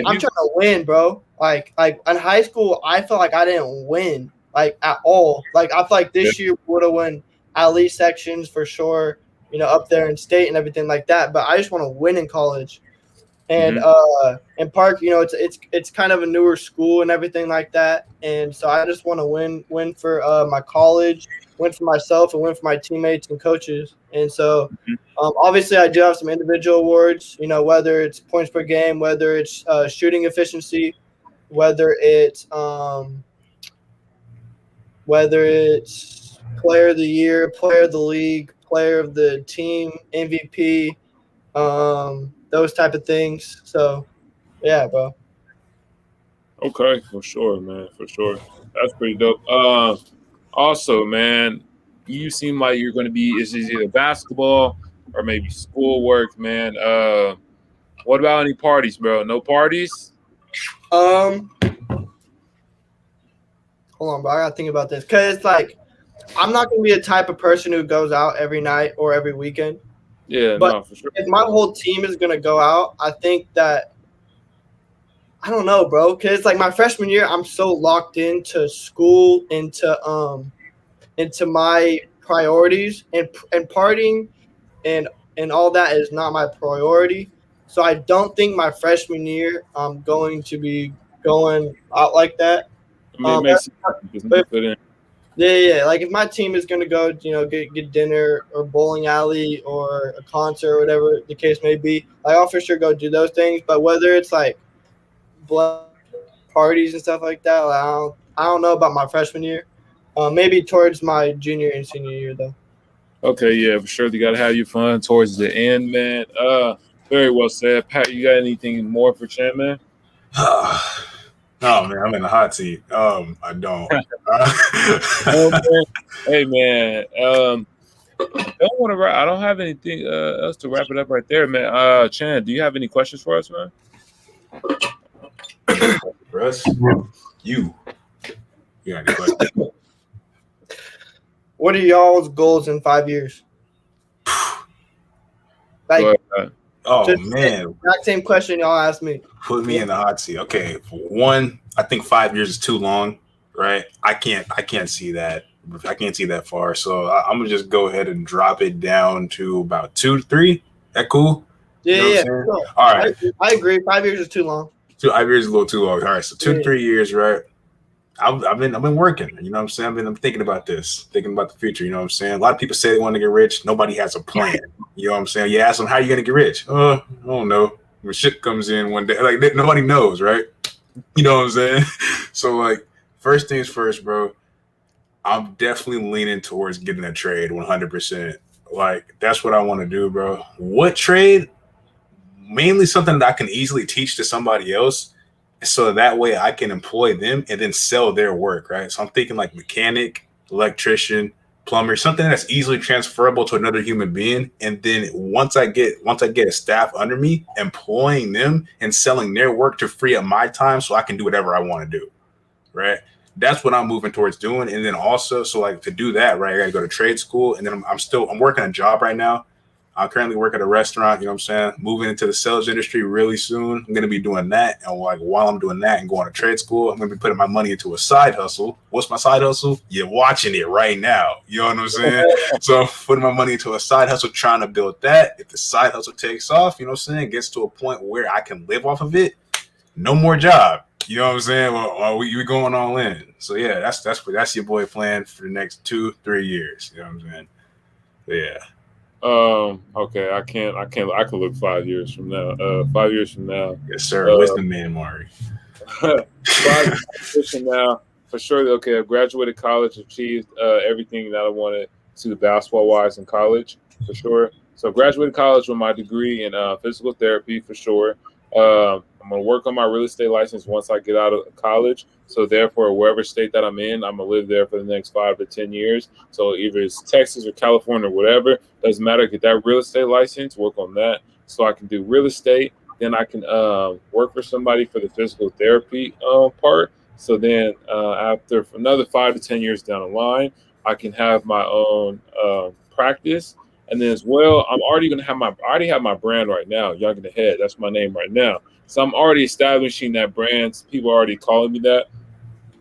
I'm trying to win, bro. Like in high school, I felt like I didn't win like at all. Like I feel like this year would have won at least sections for sure. Up there in state and everything like that. But I just want to win in college. And in Park, it's kind of a newer school and everything like that. And so I just want to win for my college, win for myself, and win for my teammates and coaches. And so obviously I do have some individual awards, whether it's points per game, whether it's shooting efficiency, whether it's player of the year, player of the league, player of the team, MVP, those type of things. So yeah, bro. Okay, for sure, man. For sure. That's pretty dope. Also, man, you seem like you're going to be, it's either basketball or maybe schoolwork, man. What about any parties, bro? No parties? Hold on, bro. I gotta think about this because it's like I'm not gonna be a type of person who goes out every night or every weekend. Yeah, But no, for sure. if my whole team is gonna go out, I think that I don't know, bro. Because like my freshman year, I'm so locked into school, into my priorities, and partying and all that is not my priority. So I don't think my freshman year I'm going to be going out like that. I mean, it makes sense. Just but- put in. Yeah. Like if my team is gonna go, get dinner or bowling alley or a concert or whatever the case may be, like I'll for sure go do those things. But whether it's like parties and stuff like that, like, I don't know about my freshman year. Maybe towards my junior and senior year though. Okay, yeah, for sure. You got to have your fun towards the end, man. Very well said. Pat, you got anything more for Chan, man? No, man, I'm in the hot seat. I don't. Hey, man. I don't have anything else to wrap it up right there, man. Chan, do you have any questions for us, man? Russ, you got any questions? What are y'all's goals in 5 years? Like, oh man, exact same question y'all asked me. Put me in the hot seat. Okay, for one, I think 5 years is too long, right? I can't see that. I can't see that far. So I'm gonna just go ahead and drop it down to about 2 to 3. That cool? Yeah. Sure. All right. I agree. 5 years is too long. 5 years is a little too long. All right. So 2 to 3 years, right? I've been working. You know what I'm saying? I'm thinking about this, thinking about the future. You know what I'm saying? A lot of people say they want to get rich. Nobody has a plan. You know what I'm saying? You ask them, how are you going to get rich? I don't know. When shit comes in one day, like nobody knows, right? You know what I'm saying? So like, first things first, bro. I'm definitely leaning towards getting a trade 100%. Like, that's what I want to do, bro. What trade? Mainly something that I can easily teach to somebody else, so that way I can employ them and then sell their work, right? So I'm thinking like mechanic, electrician, plumber, something that's easily transferable to another human being. And then once I get a staff under me, employing them and selling their work to free up my time so I can do whatever I want to do, right? That's what I'm moving towards doing. And then also, so like to do that, right, I got to go to trade school. And then I'm working a job right now. I currently work at a restaurant, you know what I'm saying? Moving into the sales industry really soon. I'm going to be doing that. And like while I'm doing that and going to trade school, I'm going to be putting my money into a side hustle. What's my side hustle? You're watching it right now. You know what I'm saying? So putting my money into a side hustle, trying to build that. If the side hustle takes off, you know what I'm saying, gets to a point where I can live off of it, no more job. You know what I'm saying? Well, we going all in. So yeah, that's your boy plan for the next 2-3 years. You know what I'm saying? So, yeah. Okay, I can't. I can look 5 years from now. 5 years from now. Yes, sir. Uh, Wisdom man, Mari. 5 years from now, for sure. Okay, I graduated college, achieved everything that I wanted to basketball wise in college, for sure. So graduated college with my degree in physical therapy, for sure. I'm gonna work on my real estate license once I get out of college. So therefore, wherever state that I'm in, I'm gonna live there for the next 5 to 10 years. So either it's Texas or California or whatever, doesn't matter. Get that real estate license, work on that, so I can do real estate. Then I can work for somebody for the physical therapy part. So then after another 5 to 10 years down the line, I can have my own practice. And then as well, I'm already gonna have my I already have my brand right now, Young in the Head. That's my name right now. So I'm already establishing that brand. People are already calling me that.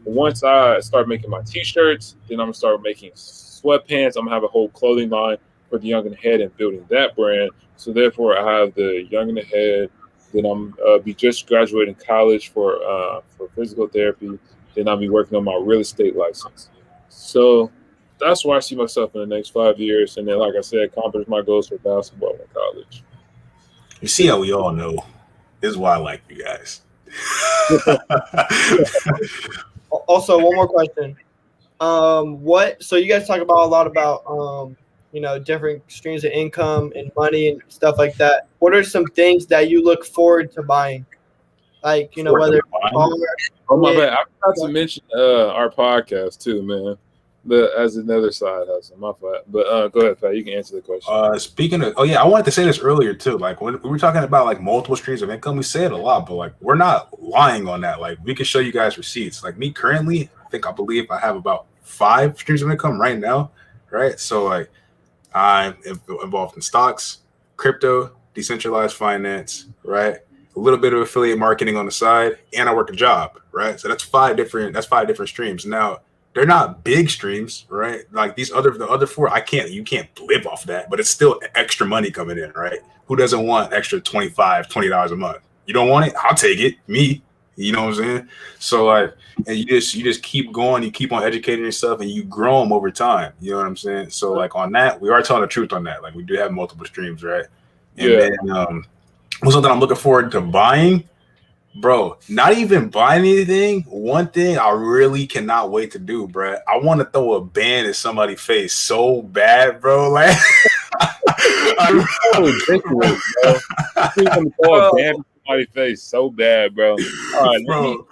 Once I start making my t-shirts, then I'm gonna start making sweatpants. I'm gonna have a whole clothing line for the Young in the Head and building that brand. So therefore, I have the Young in the Head. Then I'm be just graduating college for physical therapy. Then I'll be working on my real estate license. So that's where I see myself in the next 5 years. And then, like I said, accomplish my goals for basketball in college. You see how we all know. This is why I like you guys. Also, one more question. What? So you guys talk about a lot about different streams of income and money and stuff like that. What are some things that you look forward to buying? Like whether it's a car, Oh my yeah, bad. I forgot to mention our podcast too, man. As another side hustle. My fault. But go ahead, Pat. You can answer the question. Speaking of, oh yeah, I wanted to say this earlier too. Like when we were talking about like multiple streams of income, we say it a lot, but like we're not lying on that. Like we can show you guys receipts. Like me currently, I believe I have about 5 streams of income right now, right? So like I'm involved in stocks, crypto, decentralized finance, right? A little bit of affiliate marketing on the side, and I work a job, right? So that's 5 different streams. Now they're not big streams, right? Like the other four, you can't live off that, but it's still extra money coming in, right? Who doesn't want extra $20 a month? You don't want it? I'll take it. Me. You know what I'm saying? So like, and you just keep going, you keep on educating yourself, and you grow them over time. You know what I'm saying? So like on that, we are telling the truth on that. Like we do have multiple streams, right? And Yeah. then something I'm looking forward to buying, bro. Not even buying anything. One thing I really cannot wait to do, bro. I want to throw a band in somebody's face so bad, bro. Like, So ridiculous, bro. You want to throw a band in somebody's face so bad, bro. All right, bro.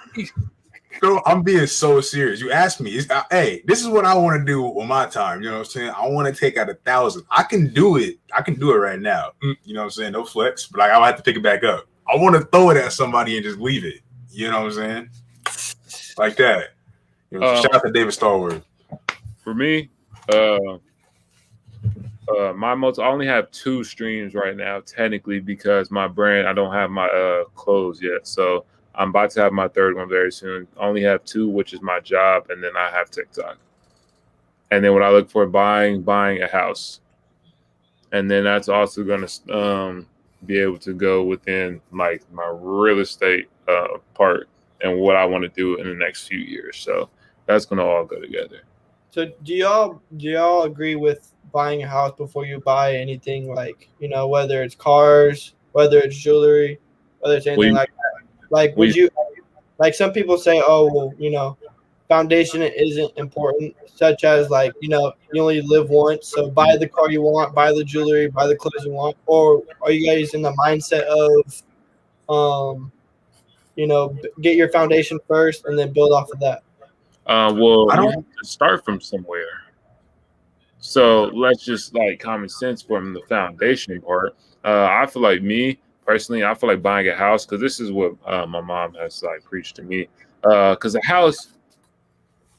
Bro, I'm being so serious. You asked me, hey, this is what I want to do with my time. You know what I'm saying? I want to take out 1,000. I can do it. I can do it right now. You know what I'm saying? No flex, but like I'll have to pick it back up. I want to throw it at somebody and just leave it. You know what I'm saying? Like that. Shout out to David Starwood. For me, I only have 2 streams right now, technically, because my brand, I don't have my clothes yet. So I'm about to have my 3rd one very soon. I only have 2, which is my job, and then I have TikTok. And then what I look for buying a house. And then that's also going to be able to go within like my real estate part and what I want to do in the next few years. So that's going to all go together. So do y'all agree with buying a house before you buy anything, like whether it's cars, whether it's jewelry, whether it's anything like that? Like would you, like some people say, oh well, foundation isn't important, such as like you only live once, so buy the car you want, buy the jewelry, buy the clothes you want? Or are you guys in the mindset of get your foundation first and then build off of that? Well, you have to start from somewhere. So let's just like common sense from the foundation part. I feel like me personally, I feel like buying a house, because this is what my mom has like preached to me. Because a house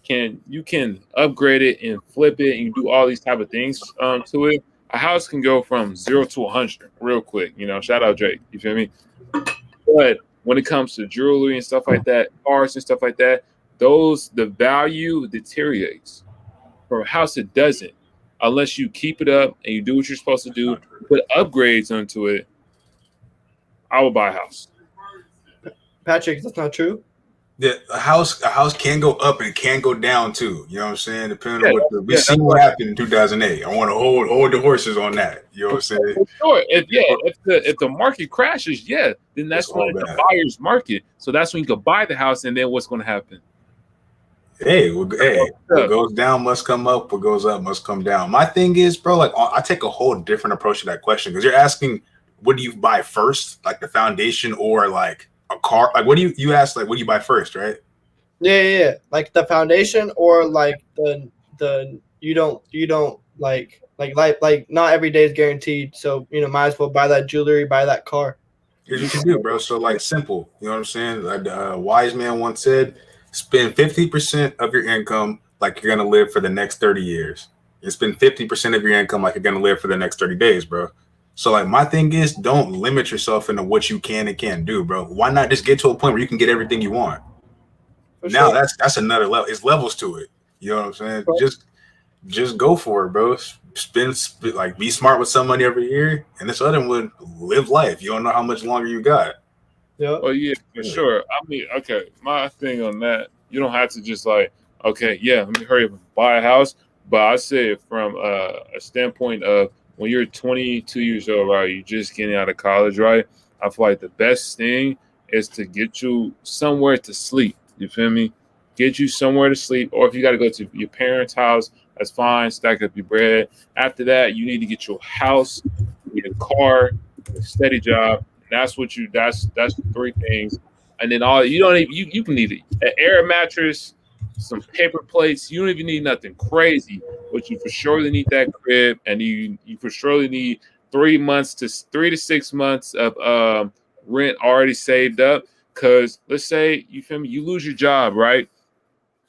you can upgrade it and flip it, and you do all these type of things to it. A house can go from 0 to 100 real quick. Shout out Drake. You feel me? But when it comes to jewelry and stuff like that, cars and stuff like that, the value deteriorates. For a house, it doesn't, unless you keep it up and you do what you're supposed to do, put upgrades onto it. I will buy a house. Patrick, that's not true. A house can go up and can go down too. You know what I'm saying? Depending on we Yeah, seen what happened in 2008. I want to hold the horses on that. You know what I'm saying? for sure. If the market crashes, then that's when it's the buyer's market. So that's when you can buy the house, and then what's going to happen? What goes down must come up. What goes up must come down. My thing is, bro, like I take a whole different approach to that question because you're asking, what do you buy first, like the foundation or like a car? Like, what do you ask? Like, what do you buy first, right? Yeah. Like the foundation or like the you don't like not every day is guaranteed. So might as well buy that jewelry, buy that car. Here's what you do, bro. So like simple. You know what I'm saying? Like wise man once said, spend 50% of your income like you're gonna live for the next 30 years. You spend 50% of your income like you're gonna live for the next 30 days, bro. So like my thing is, don't limit yourself into what you can and can't do, bro. Why not just get to a point where you can get everything you want? For now sure. That's another level. It's levels to it. You know what I'm saying? Bro. Just go for it, bro. Like be smart with some money every year, and this other one live life. You don't know how much longer you got. Yeah. Oh yeah, for sure. I mean, okay, my thing on that, you don't have to just like, okay, let me hurry up and buy a house. But I say from a standpoint of when you're 22 years old, right, you're just getting out of college, right? I feel like the best thing is to get you somewhere to sleep. You feel me? Get you somewhere to sleep, or if you got to go to your parents' house, that's fine. Stack up your bread. After that, you need to get your house, you need a car, a steady job. That's the three things, and then you can need an air mattress, some paper plates. You don't even need nothing crazy, but you for surely need that crib, and you for surely need 3 to 6 months of rent already saved up. Because let's say you feel me, you lose your job, right?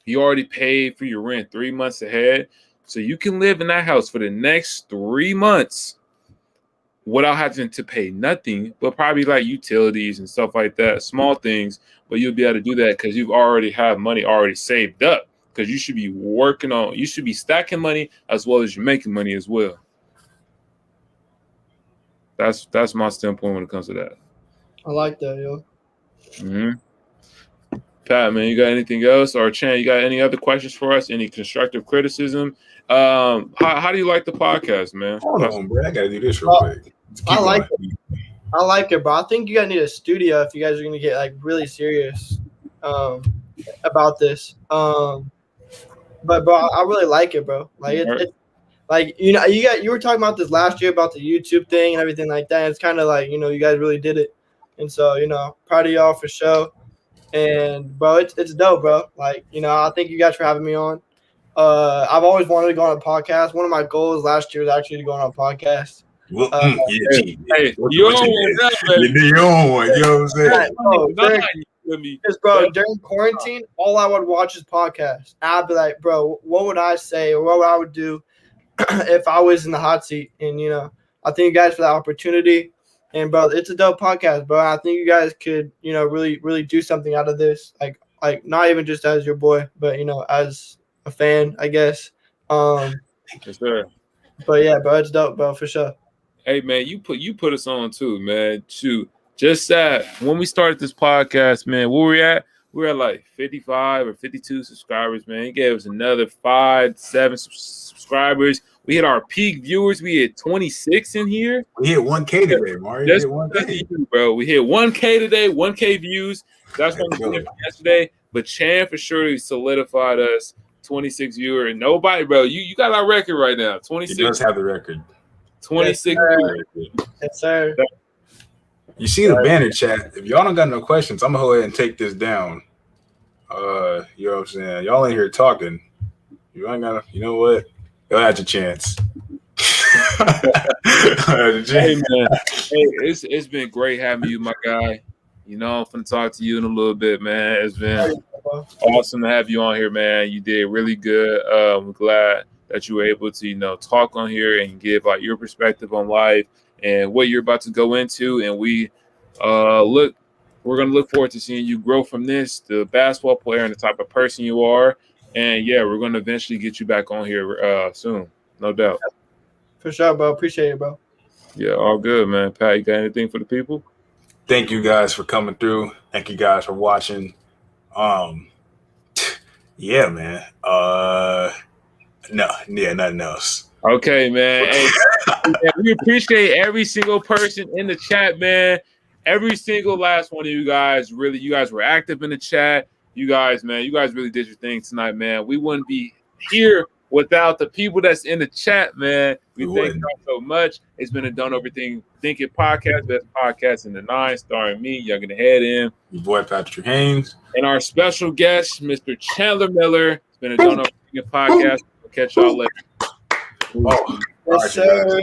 You already paid for your rent 3 months ahead, so you can live in that house for the next 3 months without having to pay nothing, but probably like utilities and stuff like that, small things. But you'll be able to do that because you've already have money already saved up. Because you should be stacking money as well as you're making money as well. That's my standpoint when it comes to that. I like that, yo. Mm-hmm. Pat, man, you got anything else? Or Chan, you got any other questions for us? Any constructive criticism? How do you like the podcast, man? Hold on, bro. I gotta do this real quick. I like it, bro. I think you guys need a studio if you guys are gonna get like really serious about this. But bro, I really like it, bro. Like it's like you were talking about this last year about the YouTube thing and everything like that. It's kind of like you guys really did it, and so proud of y'all for sure. And bro, it's dope, bro. Like I thank you guys for having me on. I've always wanted to go on a podcast. One of my goals last year was actually to go on a podcast. Well, hey, you own one. You know what I'm saying? Bro, during quarantine, all I would watch is podcasts. I'd be like, bro, what would I say or what would I would do if I was in the hot seat? And I thank you guys for that opportunity. And bro, it's a dope podcast, bro. I think you guys could, really, really do something out of this. Like not even just as your boy, but as a fan, I guess. Yes, sir. But yeah, bro, it's dope, bro, for sure. Hey man, you put us on too, man. Shoot. Just that when we started this podcast, man, where we at? We're at like 55 or 52 subscribers, man. He gave us another 5-7 subscribers. We hit our peak viewers. We hit 26 in here. We hit 1K today, Mario. Just 1K. Bro. We hit 1K today, 1K views. That's what we did yesterday. But Chan for sure solidified us 26 viewer. And nobody, bro, you got our record right now. 26. He does have the record. 26 viewers. Yes, sir. You see the banner chat. If y'all don't got no questions, I'm gonna go ahead and take this down. You know what I'm saying? Y'all ain't here talking. You ain't gonna, you know what? Y'all had your chance. Hey man, it's been great having you, my guy. I'm gonna talk to you in a little bit, man. It's been awesome to have you on here, man. You did really good. I'm glad that you were able to, talk on here and give like your perspective on life and what you're about to go into. And we're gonna look forward to seeing you grow from this, the basketball player and the type of person you are. And yeah, we're gonna eventually get you back on here soon, no doubt. For sure, bro. Appreciate it, bro. Yeah, all good, man. Pat, you got anything for the people? Thank you guys for coming through. Thank you guys for watching. Yeah, man. No, yeah, nothing else. Okay, man. Hey, man, we appreciate every single person in the chat, man. Every single last one of you guys. Really, you guys were active in the chat. You guys, man, you guys really did your thing tonight, man. We wouldn't be here without the people that's in the chat, man. We thank y'all so much. It's been a Don't Overthink Think It podcast, best podcast in the 9, starring me, Young and the Head In. Your boy Patrick Haynes. And our special guest, Mr. Chandler Miller. It's been a Don't Overthink It podcast. We'll catch y'all later. Yes, sir.